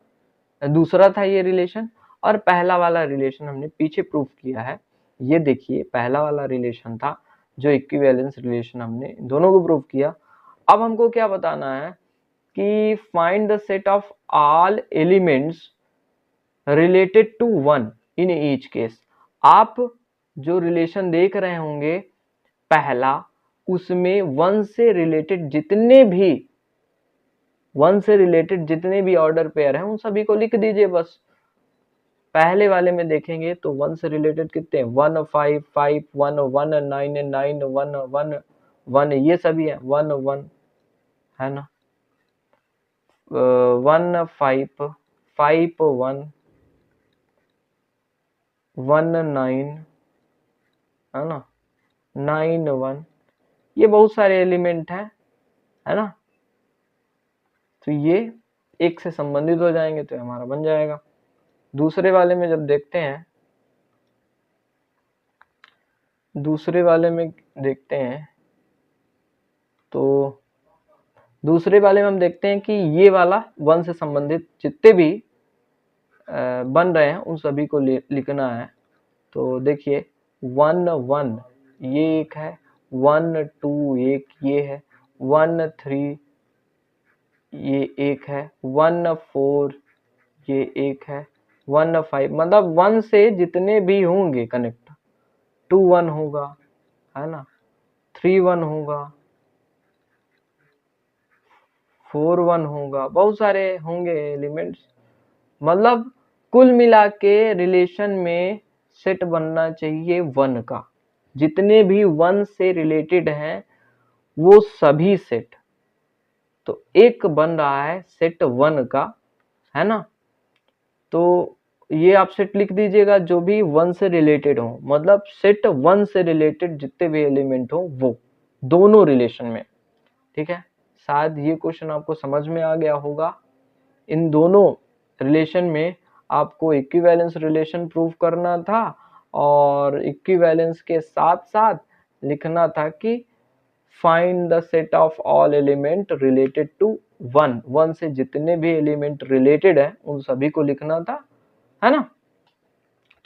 दूसरा था ये रिलेशन, और पहला वाला रिलेशन हमने पीछे प्रूव किया है। ये देखिए, पहला वाला रिलेशन था जो इक्विवेलेंस रिलेशन, हमने दोनों को प्रूव किया। अब हमको क्या बताना है कि find the set of all elements related to 1। In each case. आप जो रिलेशन देख रहे होंगे पहला, उसमें वन से रिलेटेड जितने भी ऑर्डर पेयर हैं उन सभी को लिख दीजिए बस। पहले वाले में देखेंगे तो वन से रिलेटेड कितने, 1 5 5 1 1 9 9 1 1 1, ये सभी है 1 1, है ना, 1 5 5 1 1 9, है ना, 9 1, ये बहुत सारे एलिमेंट हैं, है ना। तो ये एक से संबंधित हो जाएंगे तो हमारा बन जाएगा। दूसरे वाले में जब देखते हैं, तो दूसरे वाले में हम देखते हैं कि ये वाला वन से संबंधित जितने भी बन रहे हैं उन सभी को लिखना है। तो देखिए 1 1 ये एक है, 1 2 एक ये है, 1 3 ये एक है, 1 4 ये एक है, 1 5, मतलब 1 से जितने भी होंगे कनेक्ट, 2 1 होगा, है ना, 3 1 होगा, 4 1 होगा, बहुत सारे होंगे एलिमेंट्स। मतलब कुल मिला के रिलेशन में सेट बनना चाहिए 1 का, जितने भी 1 से रिलेटेड हैं वो सभी सेट। तो एक बन रहा है सेट 1 का, है ना। तो ये आप सेट लिख दीजिएगा जो भी 1 से रिलेटेड हो, मतलब सेट 1 से रिलेटेड जितने भी एलिमेंट हो वो दोनों रिलेशन में, ठीक है। शायद ये क्वेश्चन आपको समझ में आ गया होगा। इन दोनों रिलेशन में आपको इक्विवेलेंस रिलेशन प्रूव करना था और इक्विवेलेंस के साथ साथ लिखना था कि find the set of all element related to 1, 1 से जितने भी एलिमेंट रिलेटेड है उन सभी को लिखना था, है ना।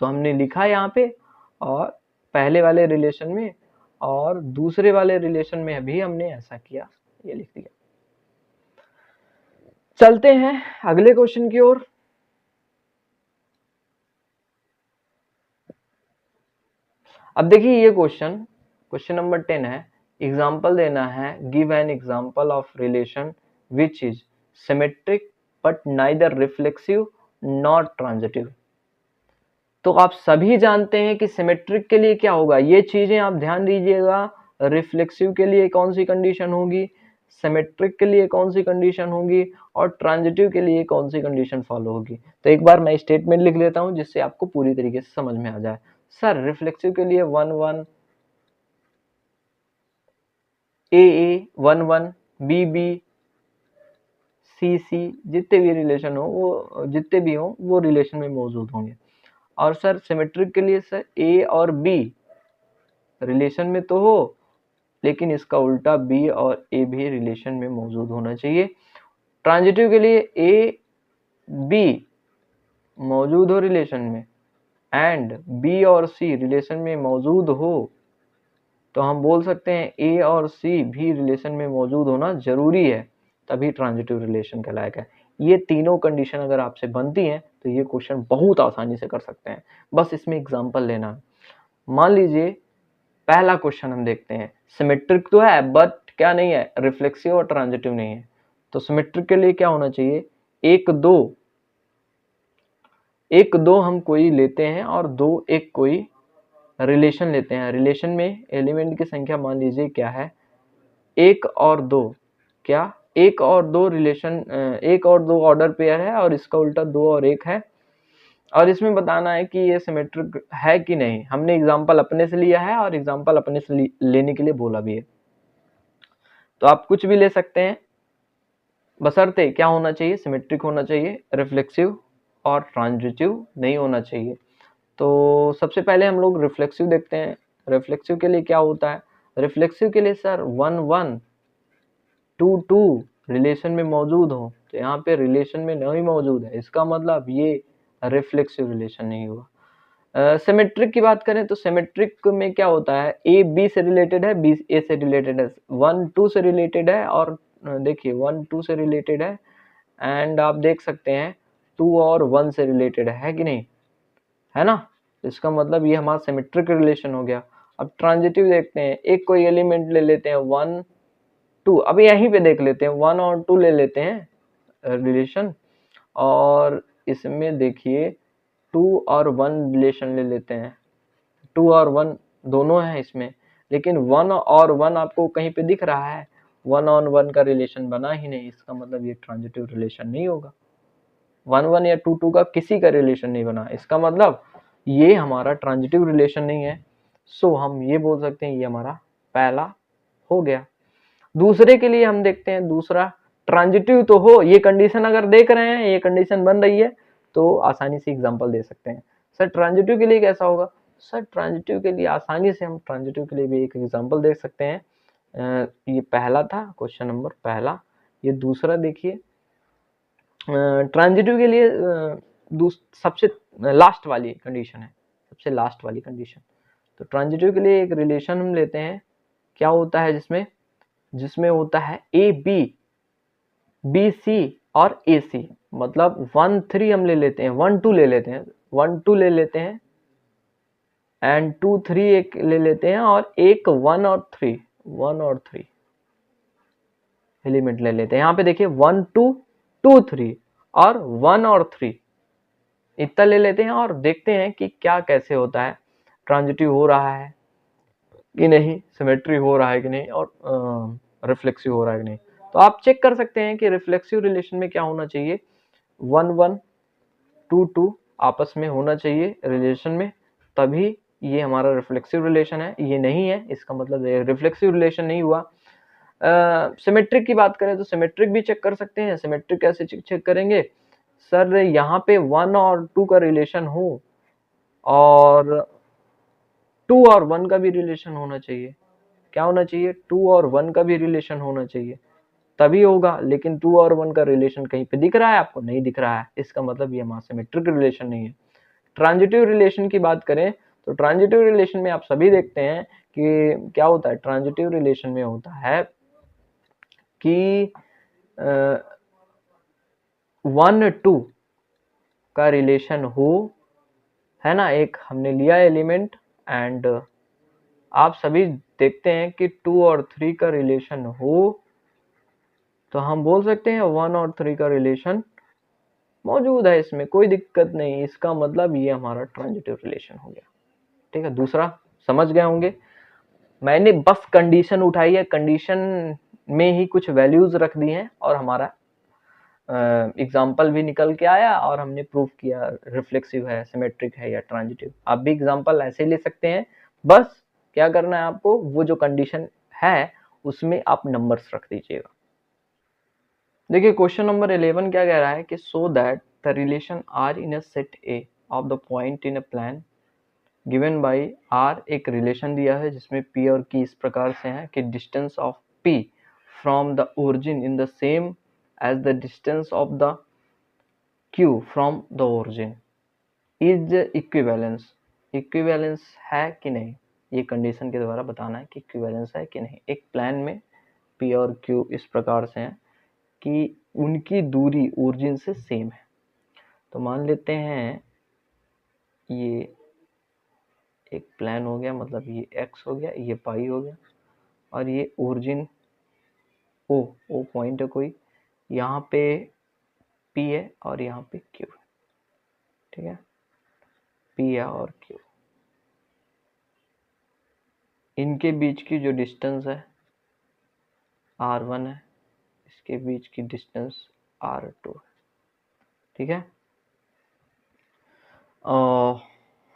तो हमने लिखा यहाँ पे, और पहले वाले रिलेशन में और दूसरे वाले रिलेशन में भी हमने ऐसा किया, ये लिख दिया। चलते हैं अगले क्वेश्चन की ओर। अब देखिए ये क्वेश्चन नंबर 10 है। एग्जाम्पल देना है, give an example of relation which is symmetric but neither reflexive not transitive. तो आप सभी जानते हैं कि सिमेट्रिक के लिए क्या होगा, ये चीजें आप ध्यान दीजिएगा। रिफ्लेक्सिव के लिए कौन सी कंडीशन होगी, सिमेट्रिक के लिए कौन सी कंडीशन होगी, और ट्रांजिटिव के लिए कौन सी कंडीशन फॉलो होगी। तो एक बार मैं स्टेटमेंट लिख लेता हूं जिससे आपको पूरी तरीके से समझ में आ जाए। सर रिफ्लेक्सिव के लिए 1 1, ए 1 1, बी बी, सी सी, जितने भी रिलेशन हो वो जितने भी हो वो रिलेशन में मौजूद होंगे। और सर सिमेट्रिक के लिए सर ए और बी रिलेशन में तो हो, लेकिन इसका उल्टा बी और ए भी रिलेशन में मौजूद होना चाहिए। ट्रांजिटिव के लिए ए बी मौजूद हो रिलेशन में एंड बी और सी रिलेशन में मौजूद हो, तो हम बोल सकते हैं ए और सी भी रिलेशन में मौजूद होना जरूरी है, तभी ट्रांजिटिव रिलेशन कहलाएगा। ये तीनों कंडीशन अगर आपसे बनती हैं तो ये क्वेश्चन बहुत आसानी से कर सकते हैं, बस इसमें एग्जांपल लेना। मान लीजिए पहला क्वेश्चन हम देखते हैं, सिमेट्रिक तो है बट क्या नहीं है, रिफ्लेक्सिव और ट्रांजिटिव नहीं है। तो सिमेट्रिक के लिए क्या होना चाहिए, 1 2 हम कोई लेते हैं और 2 1 कोई रिलेशन लेते हैं। रिलेशन में एलिमेंट की संख्या मान लीजिए क्या है, 1 और 2, क्या 1 और 2 रिलेशन, 1 और 2 ऑर्डर पेयर है और इसका उल्टा 2 और 1 है, और इसमें बताना है कि ये सिमेट्रिक है कि नहीं। हमने एग्जांपल अपने से लिया है और एग्जांपल अपने से लेने के लिए बोला भी है, तो आप कुछ भी ले सकते हैं, बशर्ते क्या होना चाहिए, सिमेट्रिक होना चाहिए, रिफ्लेक्सिव और ट्रांजिटिव नहीं होना चाहिए। तो सबसे पहले हम लोग रिफ्लेक्सिव देखते हैं। रिफ्लेक्सिव के लिए क्या होता है, रिफ्लेक्सिव के लिए सर 1 1 2 2 रिलेशन में मौजूद हो, तो यहाँ पे रिलेशन में नहीं मौजूद है, इसका मतलब ये रिफ्लेक्सिव रिलेशन नहीं हुआ। सिमेट्रिक की बात करें तो सिमेट्रिक में क्या होता है, ए बी से रिलेटेड है, बी ए से रिलेटेड है, 1 2 से रिलेटेड है, और देखिए 1 2 से रिलेटेड है, एंड आप देख सकते हैं 2 और 1 से रिलेटेड है कि नहीं। है ना। इसका मतलब ये हमारा सिमेट्रिक रिलेशन हो गया। अब ट्रांजिटिव देखते हैं, एक कोई एलिमेंट ले लेते हैं 1 2, अब यहीं पे देख लेते हैं 1 और 2 ले लेते हैं रिलेशन, और इसमें देखिए 2 और 1 रिलेशन ले लेते हैं। 2 और 1 दोनों हैं इसमें, लेकिन 1 और 1 आपको कहीं पे दिख रहा है? 1 और 1 का रिलेशन बना ही नहीं, इसका मतलब ये ट्रांजिटिव रिलेशन नहीं होगा। 1 1 या 2 2 का किसी का रिलेशन नहीं बना, इसका मतलब ये हमारा ट्रांजिटिव रिलेशन नहीं है। सो हम ये बोल सकते हैं ये हमारा पहला हो गया। दूसरे के लिए हम देखते हैं, दूसरा ट्रांजिटिव तो हो, ये कंडीशन अगर देख रहे हैं, ये कंडीशन बन रही है, तो आसानी से एग्जांपल दे सकते हैं। सर ट्रांजिटिव के लिए कैसा होगा? सर ट्रांजिटिव के लिए आसानी से हम ट्रांजिटिव के लिए भी एक एग्जांपल देख सकते हैं। ये पहला था क्वेश्चन नंबर पहला। ये दूसरा देखिए, ट्रांजिटिव के लिए सबसे लास्ट वाली कंडीशन है, सबसे लास्ट वाली कंडीशन। तो ट्रांजिटिव के लिए एक रिलेशन हम लेते हैं, क्या होता है जिसमें होता है ए बी, बी सी और ए सी, मतलब 1 3 हम ले लेते हैं, 1 2 ले लेते हैं, 1 2 ले लेते हैं, एंड 2 3 एक ले लेते हैं, और एक 1 और 3 एलिमेंट ले लेते हैं। यहाँ पे देखिए 1 2 2 3 और 1 और 3 इतना ले लेते हैं, और देखते हैं कि क्या कैसे होता है, ट्रांजिटिव हो रहा है कि नहीं, सिमेट्री हो रहा है कि नहीं, और रिफ्लेक्सिव हो रहा है कि नहीं। तो आप चेक कर सकते हैं कि रिफ्लेक्सिव रिलेशन में क्या होना चाहिए, 1 1 2 2 आपस में होना चाहिए रिलेशन में, तभी ये हमारा रिफ्लेक्सिव रिलेशन है। ये नहीं है, इसका मतलब रिफ्लेक्सिव रिलेशन नहीं हुआ। सिमेट्रिक की बात करें तो सिमेट्रिक भी चेक कर सकते हैं। सिमेट्रिक कैसे चेक करेंगे? सर यहाँ पे 1 और 2 का रिलेशन हो, और 2 और 1 का भी रिलेशन होना चाहिए। क्या होना चाहिए? 2 और 1 का भी रिलेशन होना चाहिए, तभी होगा। लेकिन 2 और 1 का रिलेशन कहीं पे दिख रहा है आपको? नहीं दिख रहा है, इसका मतलब ये हमारा सिमेट्रिक रिलेशन नहीं है। ट्रांजिटिव रिलेशन की बात करें तो ट्रांजिटिव रिलेशन में आप सभी देखते हैं कि क्या होता है। ट्रांजिटिव रिलेशन में होता है कि 1 2 का रिलेशन हो, है ना। एक हमने लिया एलिमेंट, एंड आप सभी देखते हैं कि 2 और 3 का रिलेशन हो, तो हम बोल सकते हैं 1 और 3 का रिलेशन मौजूद है, इसमें कोई दिक्कत नहीं। इसका मतलब ये हमारा ट्रांजिटिव रिलेशन हो गया। ठीक है, दूसरा समझ गए होंगे। मैंने बस कंडीशन उठाई है, कंडीशन में ही कुछ वैल्यूज रख दी हैं, और हमारा एग्जाम्पल भी निकल के आया, और हमने प्रूफ किया रिफ्लेक्सिव है, सिमेट्रिक है या ट्रांजिटिव। आप भी एग्जाम्पल ऐसे ले सकते हैं, बस क्या करना है आपको, वो जो कंडीशन है उसमें आप नंबर्स रख दीजिएगा। देखिए क्वेश्चन नंबर 11 क्या कह रहा है कि so that the relation R in a set A of the point in a plane given by R, एक रिलेशन दिया है जिसमें पी और क्यू इस प्रकार से है कि distance of P from the origin in the same as the distance of the Q from the origin is equivalence. Equivalence है कि नहीं, ये कंडीशन के द्वारा बताना है कि इक्विवेलेंस है कि नहीं। एक प्लान में पी और क्यू इस प्रकार से है कि उनकी दूरी ओरिजिन से सेम है। तो मान लेते हैं ये एक प्लान हो गया, मतलब ये x हो गया, ये पाई हो गया, और ये ओरिजिन ओ पॉइंट है कोई, यहाँ पे p है और यहाँ पे q है। ठीक है, p है और q, इनके बीच की जो डिस्टेंस है r1 है, इसके बीच की डिस्टेंस r2 है। ठीक है,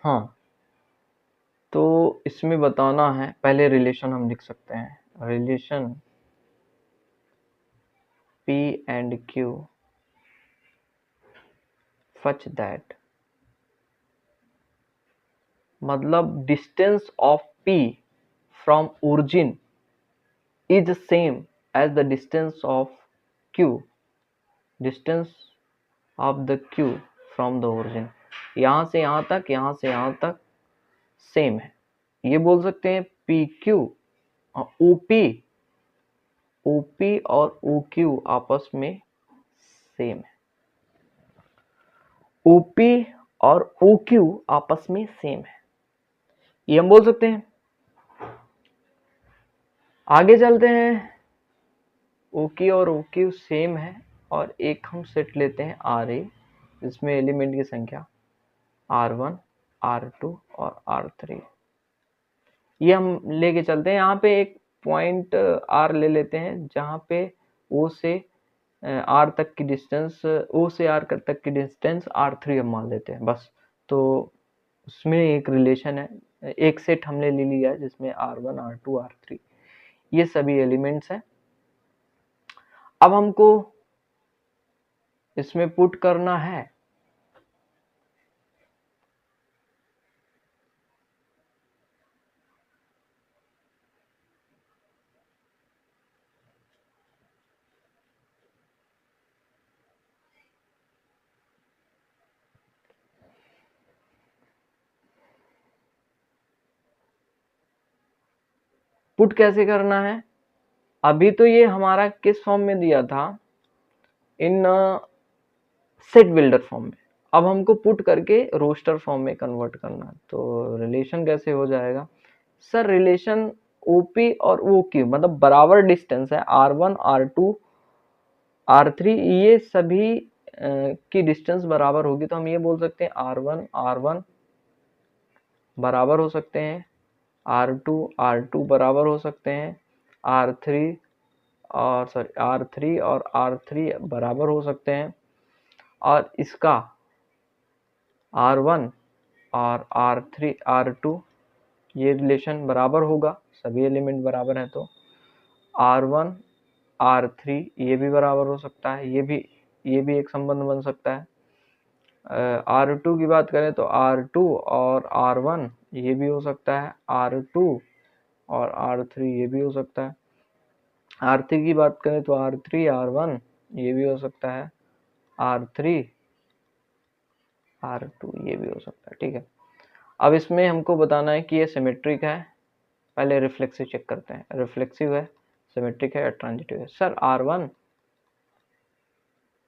हाँ, तो इसमें बताना है, पहले रिलेशन हम लिख सकते हैं, relation P and Q such that, मतलब distance of P from origin is the same as the distance of Q, distance of the Q from the origin, यहाँ से यहाँ तक, यहाँ से यहाँ तक सेम है। ये बोल सकते हैं PQ और OP और OQ आपस में सेम है। OP और OQ आपस में सेम है, ये हम बोल सकते हैं। आगे चलते हैं, OQ और OQ सेम है और एक हम सेट लेते हैं RA, जिसमें एलिमेंट की संख्या R1, R2 और R3, ये हम लेके चलते हैं। यहाँ पे एक पॉइंट R ले लेते हैं जहाँ पे O से R तक की डिस्टेंस, O से R तक की डिस्टेंस R3 हम मान लेते हैं बस। तो उसमें एक रिलेशन है, एक सेट हमने ले लिया है जिसमें R1, R2, R3 ये सभी एलिमेंट्स हैं। अब हमको इसमें पुट करना है पुट कैसे करना है। अभी तो ये हमारा किस फॉर्म में दिया था, इन सेट बिल्डर फॉर्म में। अब हमको पुट करके रोस्टर फॉर्म में कन्वर्ट करना है। तो रिलेशन कैसे हो जाएगा सर, रिलेशन OP और OQ मतलब बराबर डिस्टेंस है, R1, R2, R3 ये सभी की डिस्टेंस बराबर होगी। तो हम ये बोल सकते हैं R1 बराबर हो सकते हैं R2 बराबर हो सकते हैं R3 और R3 बराबर हो सकते हैं, और इसका R1 और R2 ये रिलेशन बराबर होगा, सभी एलिमेंट बराबर हैं तो R1 R3 ये भी बराबर हो सकता है, ये भी एक संबंध बन सकता है। R2 की बात करें तो R2 और R1 ये भी हो सकता है, R2 और R3 ये भी हो सकता है। R3 की बात करें तो R3 R1 ये भी हो सकता है, R3 R2 ये भी हो सकता है। ठीक है, अब इसमें हमको बताना है कि ये सिमेट्रिक है, पहले रिफ्लेक्सिव चेक करते हैं, रिफ्लेक्सिव है, सिमेट्रिक है या ट्रांजिटिव है। सर R1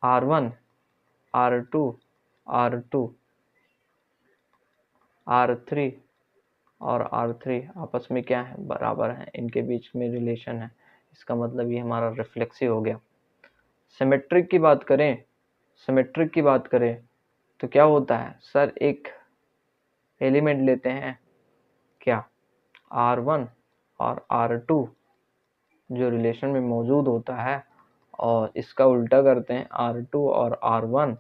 R2 R3 और R3 आपस में क्या है, बराबर हैं, इनके बीच में रिलेशन है, इसका मतलब ये हमारा रिफ्लेक्सिव हो गया। सिमेट्रिक की बात करें तो क्या होता है सर, एक एलिमेंट लेते हैं क्या, R1 और R2 जो रिलेशन में मौजूद होता है, और इसका उल्टा करते हैं R2 और R1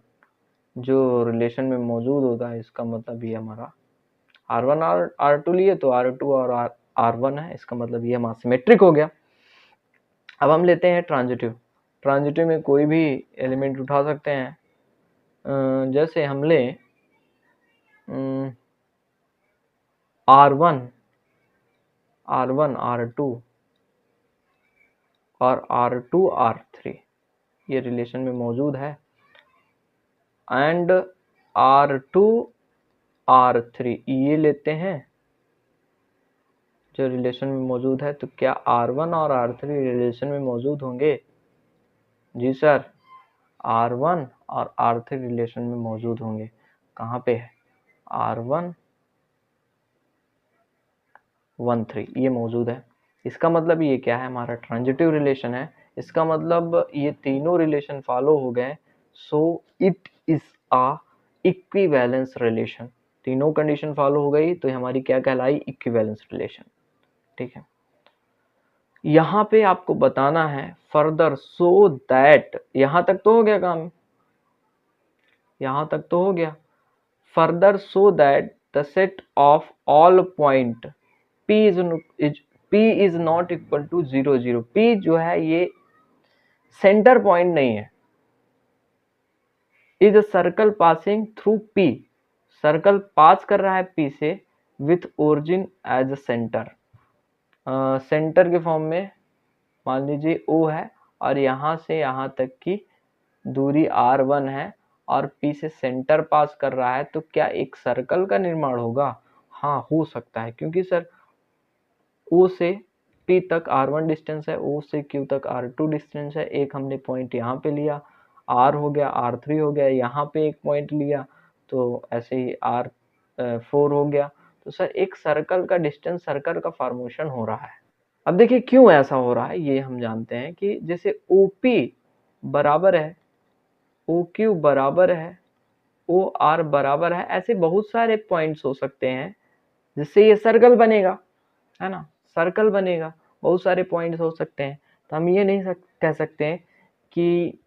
जो रिलेशन में मौजूद होता है, इसका मतलब ये हमारा R1 और R2 लिए तो R2 और R1 है, इसका मतलब ये हमारा सिमेट्रिक हो गया। अब हम लेते हैं ट्रांजिटिव में कोई भी एलिमेंट उठा सकते हैं, जैसे हम लें R1 R2 और R2 R3 ये रिलेशन में मौजूद है, एंड R2 R3 ये लेते हैं जो रिलेशन में मौजूद है। तो क्या R1 और R3 रिलेशन में मौजूद होंगे? जी सर, R1 और R3 रिलेशन में मौजूद होंगे। कहाँ पे है? R1 1 3 ये मौजूद है। इसका मतलब ये क्या है, हमारा ट्रांजिटिव रिलेशन है। इसका मतलब ये तीनों रिलेशन फॉलो हो गए, so it is a equivalence relation. तीनों कंडीशन फॉलो हो गई तो हमारी क्या कहलाई, इक्विवेलेंस रिलेशन। ठीक है, यहाँ पे आपको बताना है फर्दर सो दैट, यहाँ तक तो हो गया काम, यहाँ तक तो हो गया। Further so that the set of all point P is not equal to 0 0। P जो है ये सेंटर पॉइंट नहीं है, is a circle passing through P, circle pass कर रहा है P से with origin as a centre. Centre के फॉर्म में मान लीजिए O है और यहाँ से यहाँ तक की दूरी R1 है और P से सेंटर पास कर रहा है, तो क्या एक सर्कल का निर्माण होगा? हाँ, हो सकता है, क्योंकि सर O से P तक R1 डिस्टेंस है, O से Q तक R2 डिस्टेंस है, एक हमने पॉइंट यहाँ पे लिया, R हो गया, R3 हो गया, यहाँ पे एक पॉइंट लिया, तो ऐसे ही R4 हो गया। तो सर एक सर्कल का डिस्टेंस सर्कल का फॉर्मेशन हो रहा है। अब देखिए क्यों ऐसा हो रहा है ये हम जानते हैं कि जैसे OP बराबर है, OQ बराबर है, OR बराबर है, ऐसे बहुत सारे पॉइंट्स हो सकते हैं जिससे ये सर्कल बनेगा, है ना, सर्कल बनेगा, बहुत सारे पॉइंट्स हो सकते हैं। तो हम ये नहीं कह सकते हैं कि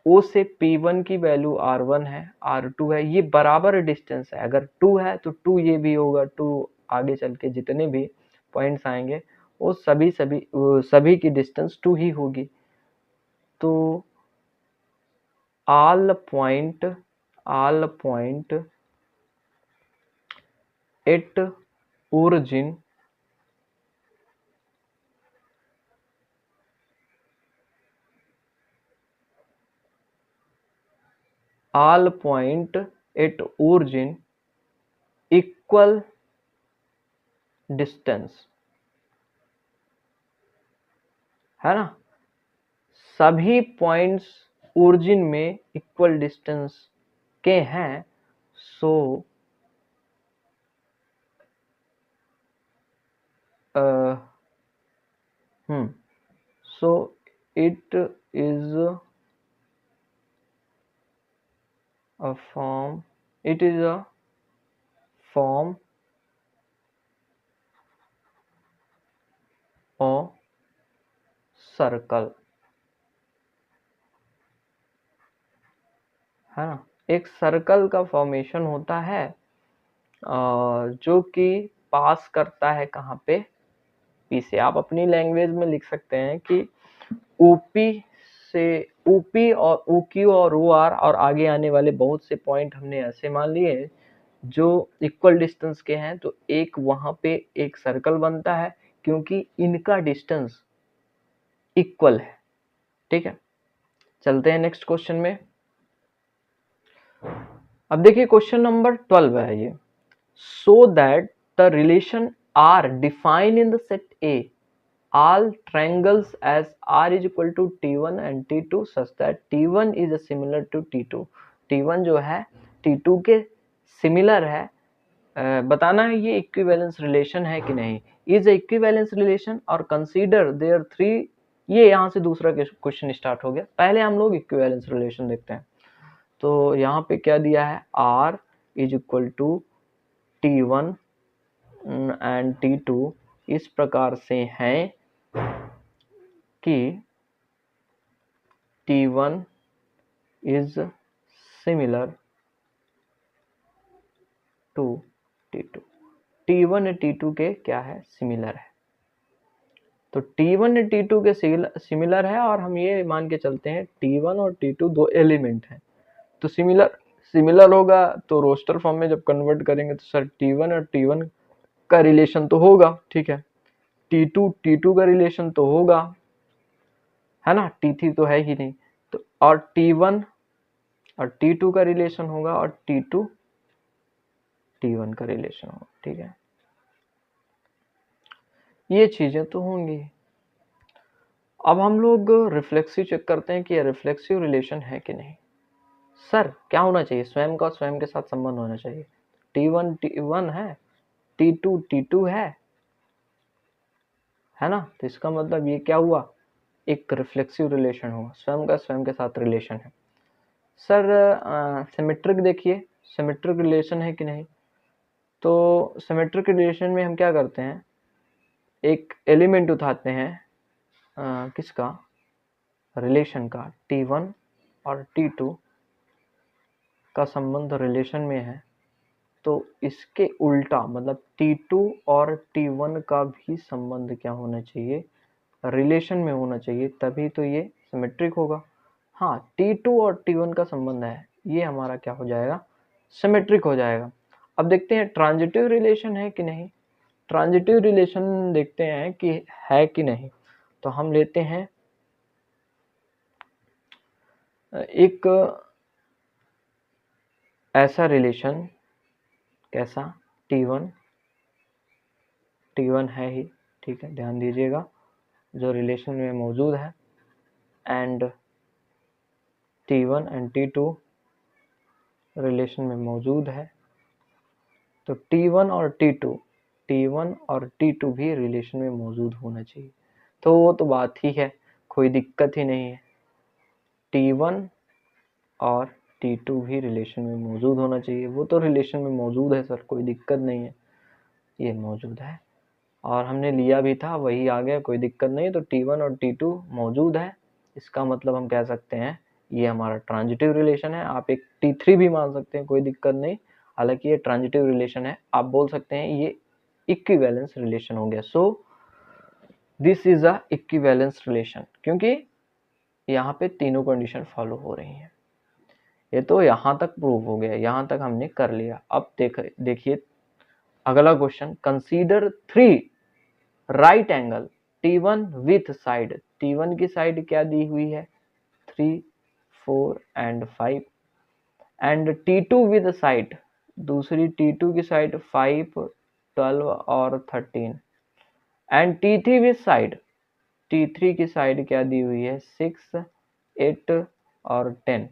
O से P1 की वैल्यू R1 है, R2 है, ये बराबर डिस्टेंस है। अगर 2 है तो 2 ये भी होगा, 2 आगे चल के जितने भी पॉइंट्स आएंगे वो सभी की डिस्टेंस 2 ही होगी। तो all point at origin all point at origin equal distance, है ना, सभी पॉइंट्स ओरिजिन में इक्वल डिस्टेंस के हैं। सो so it is a form of circle, है ना, एक सर्कल का फॉर्मेशन होता है जो कि पास करता है कहाँ पे, P से। आप अपनी लैंग्वेज में लिख सकते हैं कि OP से OP और OQ और OR और आगे आने वाले बहुत से पॉइंट हमने ऐसे मान लिए जो इक्वल डिस्टेंस के हैं, तो एक वहां पे एक सर्कल बनता है क्योंकि इनका डिस्टेंस इक्वल है। ठीक है, चलते हैं नेक्स्ट क्वेश्चन में। अब देखिए क्वेश्चन नंबर 12 है ये। So that the relation R define in the set A all triangles as R is equal to T1 and T2 such that T1 is similar to T2। T1 जो है T2 के similar है, बताना है ये equivalence relation है कि नहीं। इज इक्विवेलेंस रिलेशन और कंसीडर देयर थ्री। ये यहाँ से दूसरा क्वेश्चन स्टार्ट हो गया। पहले हम लोग इक्विवेलेंस रिलेशन देखते हैं। तो यहाँ पे क्या दिया है, R is equal to T1 and T2 इस प्रकार से हैं कि T1 is similar to T2। T1 T2 के क्या है, सिमिलर है। तो T1 T2 के सिमिलर है और हम ये मान के चलते हैं T1 और T2 दो एलिमेंट हैं, तो सिमिलर होगा। तो रोस्टर फॉर्म में जब कन्वर्ट करेंगे तो सर T1 और T1 का रिलेशन तो होगा, ठीक है, T2 T2 का रिलेशन तो होगा, है ना, T3 तो है ही नहीं। तो और T1 और T2 का रिलेशन होगा और T2 T1 का रिलेशन होगा। ठीक है, ये चीजें तो होंगी। अब हम लोग रिफ्लेक्सिव चेक करते हैं कि ये रिफ्लेक्सिव रिलेशन है कि नहीं। सर क्या होना चाहिए, स्वयं का स्वयं के साथ संबंध होना चाहिए। T1 T1 है, T2 T2 है ना, तो इसका मतलब ये क्या हुआ, एक रिफ्लेक्सिव रिलेशन हुआ, स्वयं का स्वयं के साथ रिलेशन है। सर सिमेट्रिक देखिए, सिमेट्रिक रिलेशन है कि नहीं। तो सिमेट्रिक रिलेशन में हम क्या करते हैं, एक एलिमेंट उठाते हैं किसका, रिलेशन का, T1 और T2 का संबंध रिलेशन में है, तो इसके उल्टा मतलब T2 और T1 का भी संबंध क्या होना चाहिए, रिलेशन में होना चाहिए, तभी तो ये सिमेट्रिक होगा। हाँ, T2 और T1 का संबंध है, ये हमारा क्या हो जाएगा, सिमेट्रिक हो जाएगा। अब देखते हैं ट्रांजिटिव रिलेशन है कि नहीं। ट्रांजिटिव रिलेशन देखते हैं कि है कि नहीं। तो हम लेते हैं एक ऐसा रिलेशन, कैसा, T1 है ही, ठीक है, ध्यान दीजिएगा जो रिलेशन में मौजूद है, and T1 and T2 relation में मौजूद है, तो T1 और T2 भी रिलेशन में मौजूद होना चाहिए। तो वो तो बात ही है, कोई दिक्कत ही नहीं है। T1 और T2 भी रिलेशन में मौजूद होना चाहिए। वो तो रिलेशन में मौजूद है सर, कोई दिक्कत नहीं है, ये मौजूद है और हमने लिया भी था, वही आ गया, कोई दिक्कत नहीं। तो T1 और T2 मौजूद है, इसका मतलब हम कह सकते हैं ये हमारा ट्रांजिटिव रिलेशन है। आप एक T3 भी मान सकते हैं, कोई दिक्कत नहीं, हालांकि ये ट्रांजिटिव रिलेशन है। आप बोल सकते हैं ये इक्विवेलेंस रिलेशन हो गया। So this is a equivalence relation, क्योंकि यहाँ पे तीनों कंडीशन फॉलो हो रही हैं। ये तो यहाँ तक प्रूव हो गया, यहाँ तक हमने कर लिया। अब देखिए अगला question, consider 3 right angle T1 with side, T1 की साइड क्या दी हुई है 3, 4 and 5, and T2 with side, दूसरी T2 की साइड 5, 12 और 13, and T3 with side, T3 की साइड क्या दी हुई है 6, 8 और 10,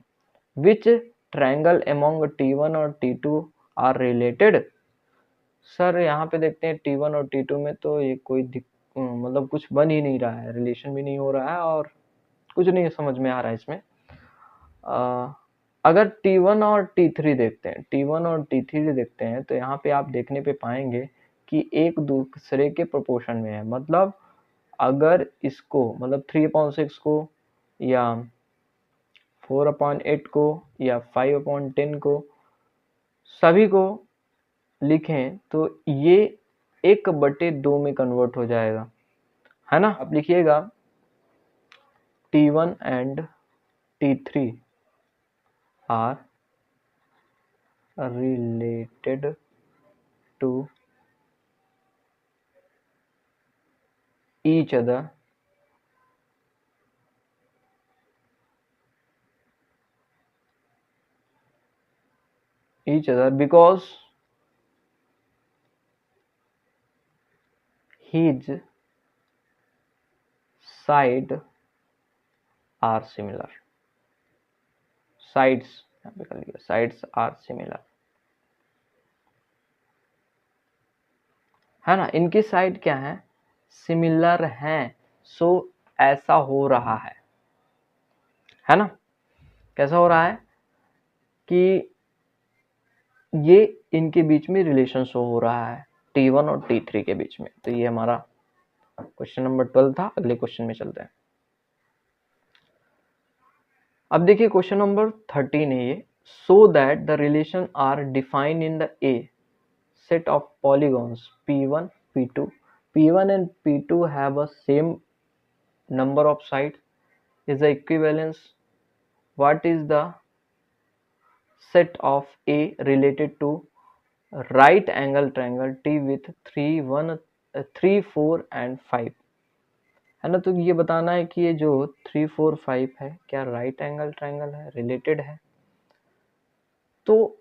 विच ट्रायंगल अमोंग T1 और T2 आर रिलेटेड। सर यहाँ पे देखते हैं T1 और T2 में तो ये कोई मतलब कुछ बन ही नहीं रहा है, रिलेशन भी नहीं हो रहा है और कुछ नहीं समझ में आ रहा है इसमें। अगर T1 और T3 देखते हैं, T1 और T3 देखते हैं तो यहाँ पे आप देखने पे पाएंगे कि एक दूसरे के प्रोपोर्शन में है। मतलब अगर इसको मतलब 3/6 को या 4/8 को या 5/10 को सभी को लिखें तो ये 1/2 में कन्वर्ट हो जाएगा, है ना। अब लिखिएगा T1 and T3 are related to each other because his side are similar, sides यहाँ पे कर लिया, sides are similar, है ना। इनकी साइड क्या है सिमिलर हैं, सो ऐसा हो रहा है ना। कैसा हो रहा है कि ये इनके बीच में रिलेशन शो हो रहा है T1 और T3 के बीच में। तो ये हमारा क्वेश्चन नंबर 12 था। अगले क्वेश्चन में चलते हैं। अब देखिए क्वेश्चन नंबर 13 है ये, so that the relation are defined in the a set of polygons P1, P2. P1 and P2 have a same number of sides is the equivalence. What is the set of A related to right angle triangle T with 3, 4 and 5, है ना। तो ये बताना है कि ये जो 3, 4, 5 है क्या राइट एंगल ट्रायंगल है, रिलेटेड है। तो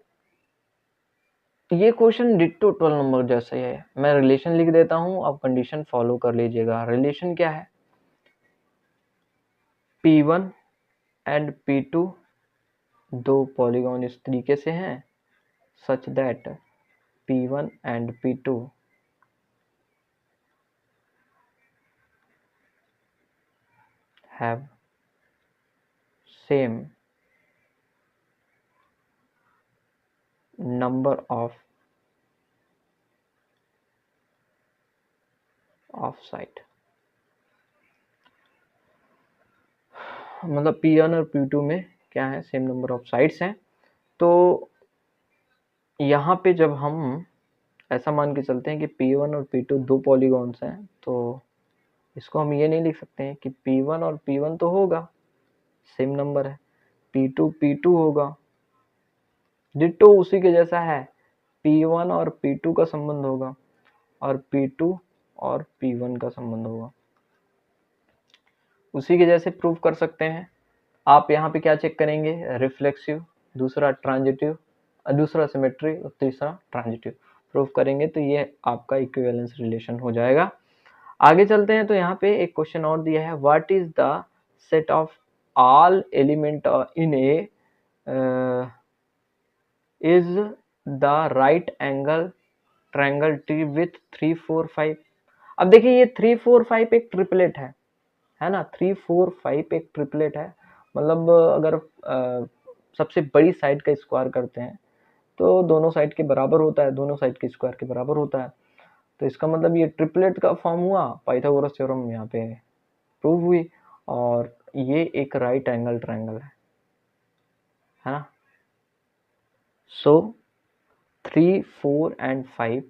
ये क्वेश्चन डिट्टो 12 नंबर जैसा ही है। मैं रिलेशन लिख देता हूं, आप कंडीशन फॉलो कर लीजिएगा। रिलेशन क्या है, P1 एंड P2 दो पॉलीगॉन इस तरीके से हैं such that P1 and P2 have same number of side. मतलब P1 और P2 में क्या है सेम नंबर ऑफ साइड्स हैं। तो यहाँ पे जब हम ऐसा मान के चलते हैं कि P1 और P2 दो पॉलीगॉन्स हैं, तो इसको हम ये नहीं लिख सकते हैं कि P1 और P1 तो होगा सेम नंबर है, P2 P2 होगा डिट्टो उसी के जैसा है, P1 और P2 का संबंध होगा और P2 और P1 का संबंध होगा, उसी के जैसे प्रूव कर सकते हैं। आप यहाँ पे क्या चेक करेंगे, रिफ्लेक्सिव, दूसरा ट्रांजिटिव, दूसरा सिमेट्री और तीसरा ट्रांजिटिव प्रूव करेंगे, तो ये आपका इक्विवेलेंस रिलेशन हो जाएगा। आगे चलते हैं। तो यहाँ पे एक क्वेश्चन और दिया है, what is the set of all element in A is the right angle triangle tree with 3 4 5। अब देखिए ये 3 4 5 एक ट्रिपलेट है ना, 3 4 5 एक ट्रिपलेट है। मतलब अगर सबसे बड़ी साइड का स्क्वायर करते हैं तो दोनों साइड के बराबर होता है, दोनों साइड के स्क्वायर के बराबर होता है। तो इसका मतलब ये ट्रिपलेट का फॉर्म हुआ, पाइथागोरस थ्योरम यहाँ पे प्रूव हुई, और ये एक राइट एंगल ट्रायंगल है ना। सो 3 4 and 5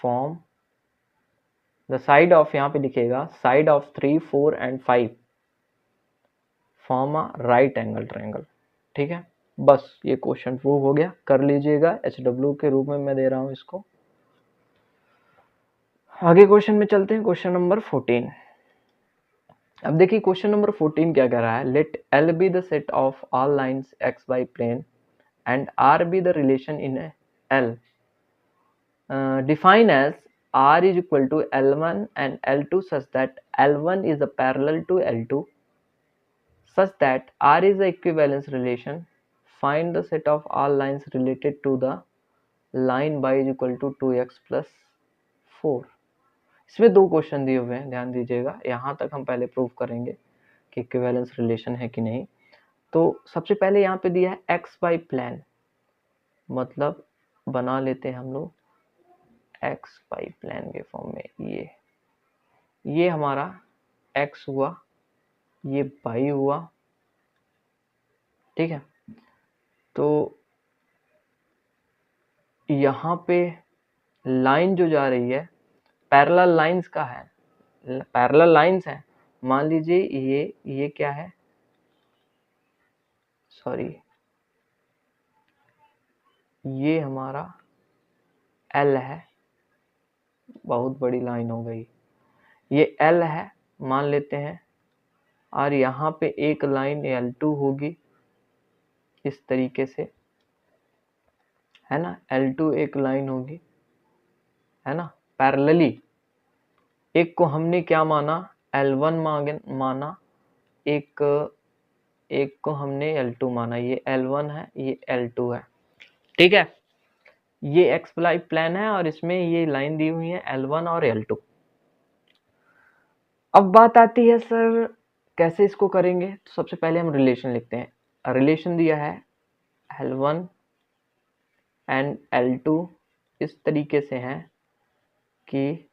form the side of, यहाँ पे लिखेगा side of 3 4 and 5 form a right angle triangle. ठीक है, बस ये क्वेश्चन प्रूव हो गया, कर लीजिएगा, HW के रूप में मैं दे रहा हूँ इसको। आगे क्वेश्चन में चलते हैं, क्वेश्चन नंबर 14। अब देखिए क्वेश्चन नंबर 14 क्या कह रहा है, let L be the set of all lines x y plane and R be the relation in L, define as R is equal to L1 and L2 such that L1 is a parallel to L2 such that R is the equivalence relation. Find the set of all lines related to the line y is equal to 2x plus 4। इसमें दो question दिए हुए हैं, ध्यान दीजिएगा, यहाँ तक हम पहले प्रूव करेंगे कि इक्विवेलेंस रिलेशन है कि नहीं। तो सबसे पहले यहाँ पे दिया है एक्स वाई प्लेन, मतलब बना लेते हैं हम लोग एक्स वाई प्लेन के फॉर्म में। ये हमारा x हुआ, ये y हुआ, ठीक है। तो यहाँ पे लाइन जो जा रही है पैरेलल लाइंस का है, पैरेलल लाइंस है। मान लीजिए ये क्या है, सॉरी ये हमारा L है, बहुत बड़ी लाइन हो गई, ये L है मान लेते हैं, और यहाँ पे एक लाइन L2 होगी इस तरीके से, है ना, L2 एक लाइन होगी, है ना, पैरेलली। एक को हमने क्या माना, L1 माना, एक को हमने L2 माना, ये L1 है, ये L2 है, ठीक है। ये एक्स वाई प्लेन है और इसमें ये लाइन दी हुई है L1 और L2। अब बात आती है सर कैसे इसको करेंगे, तो सबसे पहले हम रिलेशन लिखते हैं। रिलेशन दिया है L1 एंड L2 इस तरीके से है कि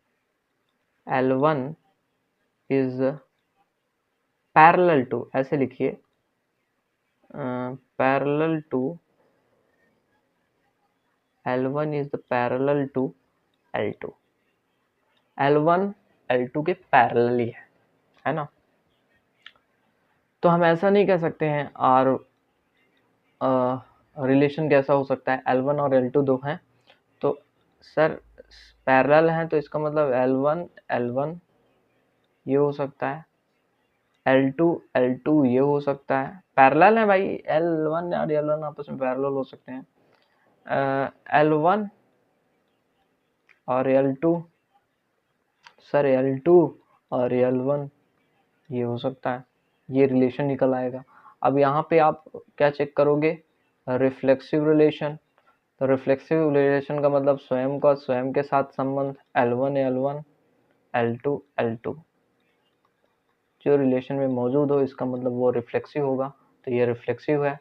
L1 इज पैरेलल टू, ऐसे लिखिए, parallel to L1 is the parallel to L2। L1 L2 के पैरेलल ही है ना। तो हम ऐसा नहीं कह सकते हैं, और रिलेशन कैसा हो सकता है, L1 और L2 दो हैं तो सर पैरेलल हैं, तो इसका मतलब L1 ये हो सकता है, L2 ये हो सकता है, पैरेलल है भाई, L1 और L1 आपस में पैरेलल हो सकते हैं। L1 और L2, सर L2 और L1 ये हो सकता है, ये रिलेशन निकल आएगा। अब यहाँ पे आप क्या चेक करोगे, रिफ्लेक्सिव रिलेशन। तो रिफ्लेक्सिव रिलेशन का मतलब स्वयं के साथ संबंध, L1 L2 जो रिलेशन में मौजूद हो इसका मतलब वो रिफ्लेक्सिव होगा, तो ये रिफ्लेक्सिव है।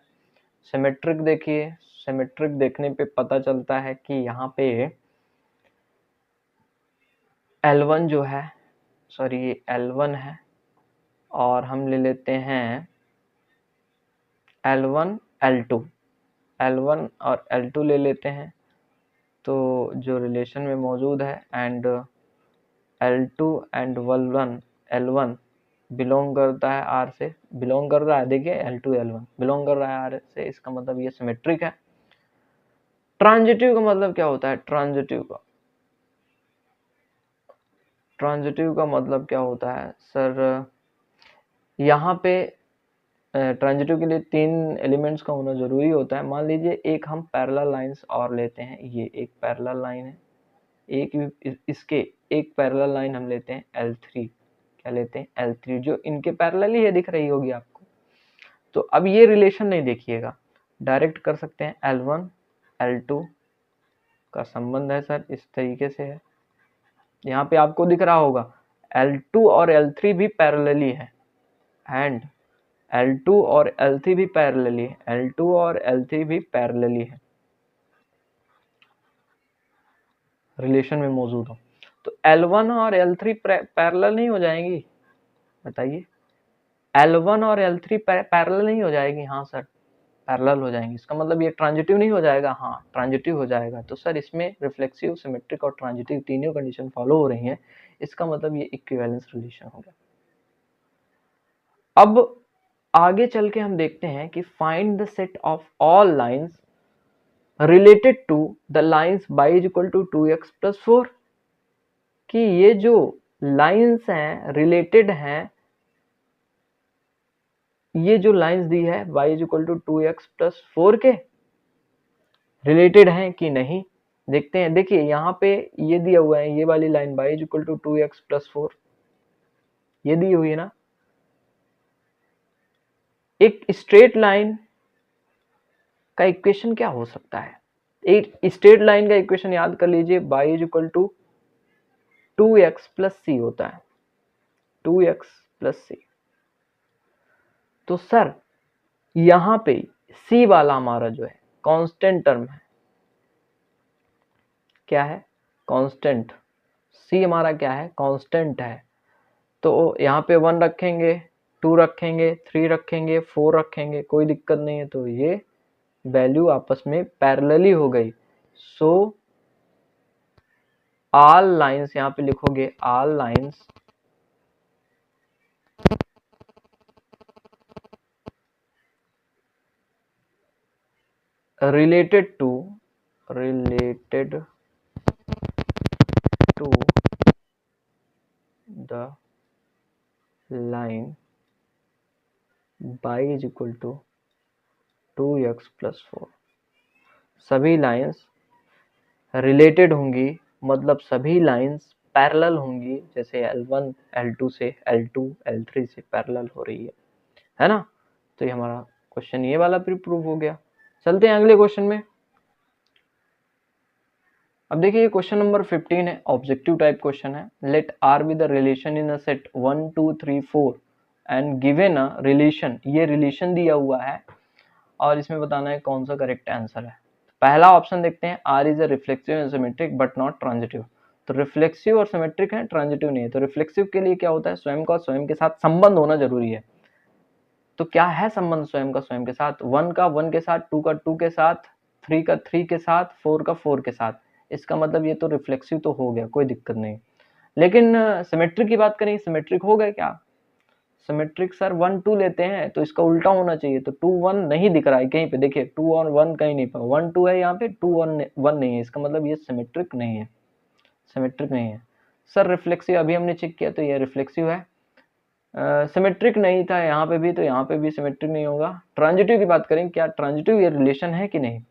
सिमेट्रिक देखिए, सिमेट्रिक देखने पे पता चलता है कि यहाँ पे L1 जो है, सॉरी ये L1 है, और हम ले लेते हैं L1 L2 और L2 ले लेते हैं, तो जो रिलेशन में मौजूद है, and L2 and L1 belong करता है R से, बिलोंग कर रहा है, देखिए L2 L1 बिलोंग कर रहा है R से, इसका मतलब ये सिमेट्रिक है। ट्रांजिटिव का मतलब क्या होता है, ट्रांजिटिव का मतलब क्या होता है सर, यहाँ पे ट्रांजिटिव के लिए 3 एलिमेंट्स का होना जरूरी होता है। मान लीजिए एक हम पैरेलल लाइंस और लेते हैं, ये एक पैरेलल लाइन है, इसके एक पैरेलल लाइन हम लेते हैं L3, क्या लेते हैं L3, जो इनके पैरेलल ही है, दिख रही होगी आपको। तो अब ये रिलेशन नहीं देखिएगा, डायरेक्ट कर सकते हैं L1 L2 का संबंध है सर, इस तरीके से है। यहाँ पे आपको दिख रहा होगा L2 और L3 भी पैरेलली है, एंड L2 और L3 भी पैरेलली है, L2 और L3 भी पैरेलली है, रिलेशन में मौजूद हो। तो L1 और L3 पैरेलल नहीं हो जाएंगी? बताइए, L1 और L3 पैरेलल नहीं हो जाएगी? हाँ सर, पैरेलल हो जाएंगी। इसका मतलब ये ट्रांजिटिव नहीं हो जाएगा? हाँ, ट्रांजिटिव हो जाएगा। तो सर इसमें रिफ्लेक्सिव, सिमेट्रिक और ट्रांजिटिव तीनों कंडीशन फॉलो हो रही हैं, इसका मतलब ये इक्विवेलेंस रिलेशन हो गया। अब आगे चल के हम देखते हैं कि find the set of all lines related to the lines y is equal to 2x plus 4, कि ये जो लाइंस हैं रिलेटेड हैं, ये जो लाइंस दी है y is equal to 2x plus 4 के रिलेटेड हैं कि नहीं, देखते हैं। देखिए यहाँ पे ये दिया हुआ है, ये वाली line y is equal to 2x plus 4, ये दी हुई है ना। एक स्ट्रेट लाइन का इक्वेशन क्या हो सकता है? एक स्ट्रेट लाइन का इक्वेशन याद कर लीजिए, y is equal to 2x plus C होता है, 2x प्लस सी। तो सर यहाँ पे c वाला हमारा जो है कांस्टेंट टर्म है, क्या है? कांस्टेंट। c हमारा क्या है? कांस्टेंट है। तो यहाँ पे 1 रखेंगे, 2 रखेंगे, 3 रखेंगे, 4 रखेंगे, कोई दिक्कत नहीं है। तो ये वैल्यू आपस में पैरेलली हो गई। सो ऑल लाइंस, यहाँ पे लिखोगे all lines related to the line y is equal to 2x plus 4, सभी लाइंस रिलेटेड होंगी, मतलब सभी लाइंस पैरेलल होंगी, जैसे L1 L2 से, L2 L3 से पैरेलल हो रही है ना। तो ये हमारा क्वेश्चन ये वाला भी प्रूव हो गया। चलते हैं अगले क्वेश्चन में। अब देखिए ये क्वेश्चन नंबर 15 है, ऑब्जेक्टिव टाइप क्वेश्चन है। Let R be the relation in a set 1 2 3 4 and given a relation, ये रिलेशन दिया हुआ है और इसमें बताना है कौन सा करेक्ट आंसर है। पहला ऑप्शन देखते हैं, R is a reflexive and symmetric but not transitive. तो रिफ्लेक्सिव और सिमेट्रिक है, ट्रांजिटिव नहीं है। तो रिफ्लेक्सिव के लिए क्या होता है, स्वयं का स्वयं के साथ संबंध होना जरूरी है। तो क्या है संबंध स्वयं का स्वयं के साथ? 1 का 1 के साथ, 2 का 2 के साथ, 3 का 3 के साथ, 4 का 4 के साथ। इसका मतलब ये तो रिफ्लेक्सिव तो हो गया, कोई दिक्कत नहीं। लेकिन सिमेट्रिक की बात करें, सिमेट्रिक हो गए क्या? सिमेट्रिक सर 1 2 लेते हैं तो इसका उल्टा होना चाहिए। तो 2 1 नहीं दिख रहा है कहीं पे, देखिए 2 और 1 कहीं नहीं पर 1 2 है यहाँ पे, 2 1 नहीं है। इसका मतलब ये सिमेट्रिक नहीं है, सिमेट्रिक नहीं है। सर रिफ्लेक्सिव अभी हमने चेक किया तो ये रिफ्लेक्सिव है। सिमेट्रिक नहीं था यहाँ पे भी, तो यहाँ पे भी सिमेट्रिक नहीं होगा। ट्रांजिटिव की बात करें, क्या ट्रांजिटिव ये रिलेशन है कि नहीं?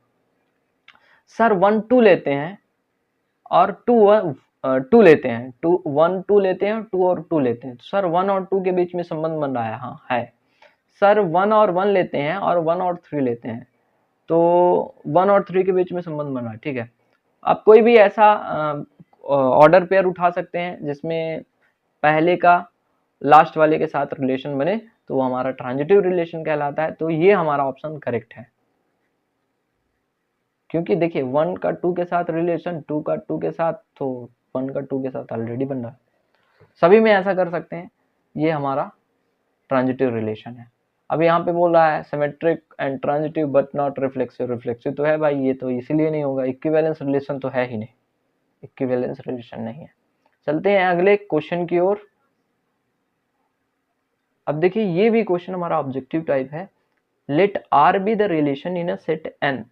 सर 1 2 लेते हैं और 2 लेते हैं, 1 2 लेते हैं, 2 और 2 लेते हैं। तो सर 1 और 2 के बीच में संबंध बन रहा है, हाँ है। सर 1 और 1 लेते हैं और 1 और 3 लेते हैं, तो 1 और 3 के बीच में संबंध बन रहा है, ठीक है। आप कोई भी ऐसा ऑर्डर पेयर उठा सकते हैं जिसमें पहले का लास्ट वाले के साथ रिलेशन बने, तो वो हमारा ट्रांजिटिव रिलेशन कहलाता है। तो ये हमारा ऑप्शन करेक्ट है, क्योंकि देखिए 1 का 2 के साथ रिलेशन, 2 का 2 के साथ, तो 1 का 2 के साथ ऑलरेडी बन रहा है। सभी में ऐसा कर सकते हैं, ये हमारा ट्रांजिटिव रिलेशन है। अब यहाँ पे बोल रहा है symmetric and transitive but not reflexive. Reflexive तो है भाई, ये तो इसीलिए नहीं होगा, इक्विवेलेंस रिलेशन तो है ही नहीं, इक्विवेलेंस रिलेशन नहीं है। चलते हैं अगले क्वेश्चन की ओर। अब देखिए ये भी क्वेश्चन हमारा ऑब्जेक्टिव टाइप है। Let R be the relation in a set N,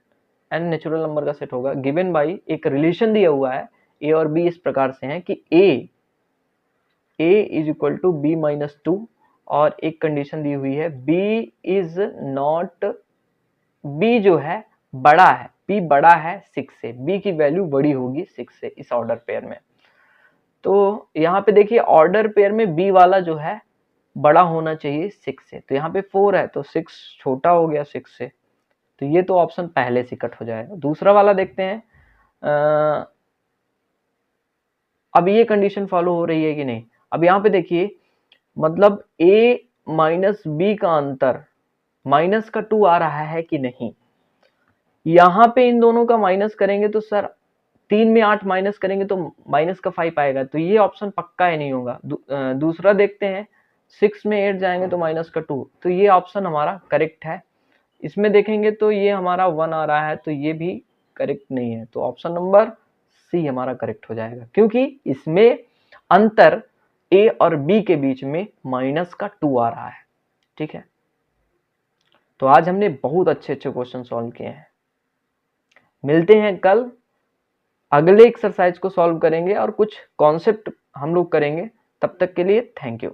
N natural number का सेट होगा, गिवन बाई, एक रिलेशन दिया हुआ है ए और बी इस प्रकार से है कि A is equal to B minus 2, और एक कंडीशन दी हुई है बी इज नॉट, बी जो है बड़ा है, बी बड़ा है 6 से, बी की वैल्यू बड़ी होगी 6 से इस ऑर्डर पेयर में। तो यहाँ पे देखिए ऑर्डर पेयर में बी वाला जो है बड़ा होना चाहिए 6 से, तो यहाँ पे 4 है तो 6 छोटा हो गया 6 से, तो ये तो ऑप्शन पहले से कट हो जाएगा। दूसरा वाला देखते हैं, अब ये कंडीशन फॉलो हो रही है कि नहीं। अब यहाँ पे देखिए, मतलब a माइनस बी का अंतर माइनस का 2 आ रहा है कि नहीं। यहाँ पे इन दोनों का माइनस करेंगे तो सर 3 में 8 माइनस करेंगे तो माइनस का 5 आएगा, तो ये ऑप्शन पक्का ही नहीं होगा। दूसरा देखते हैं, 6 में 8 जाएंगे तो माइनस का 2, तो ये ऑप्शन हमारा करेक्ट है। इसमें देखेंगे तो ये हमारा 1 आ रहा है, तो ये भी करेक्ट नहीं है, तो ऑप्शन नंबर सी हमारा करेक्ट हो जाएगा, क्योंकि इसमें अंतर ए और बी के बीच में माइनस का 2 आ रहा है। ठीक है, तो आज हमने बहुत अच्छे अच्छे क्वेश्चन सॉल्व किए हैं। मिलते हैं कल, अगले एक्सरसाइज को सॉल्व करेंगे और कुछ कॉन्सेप्ट हम लोग करेंगे। तब तक के लिए थैंक यू।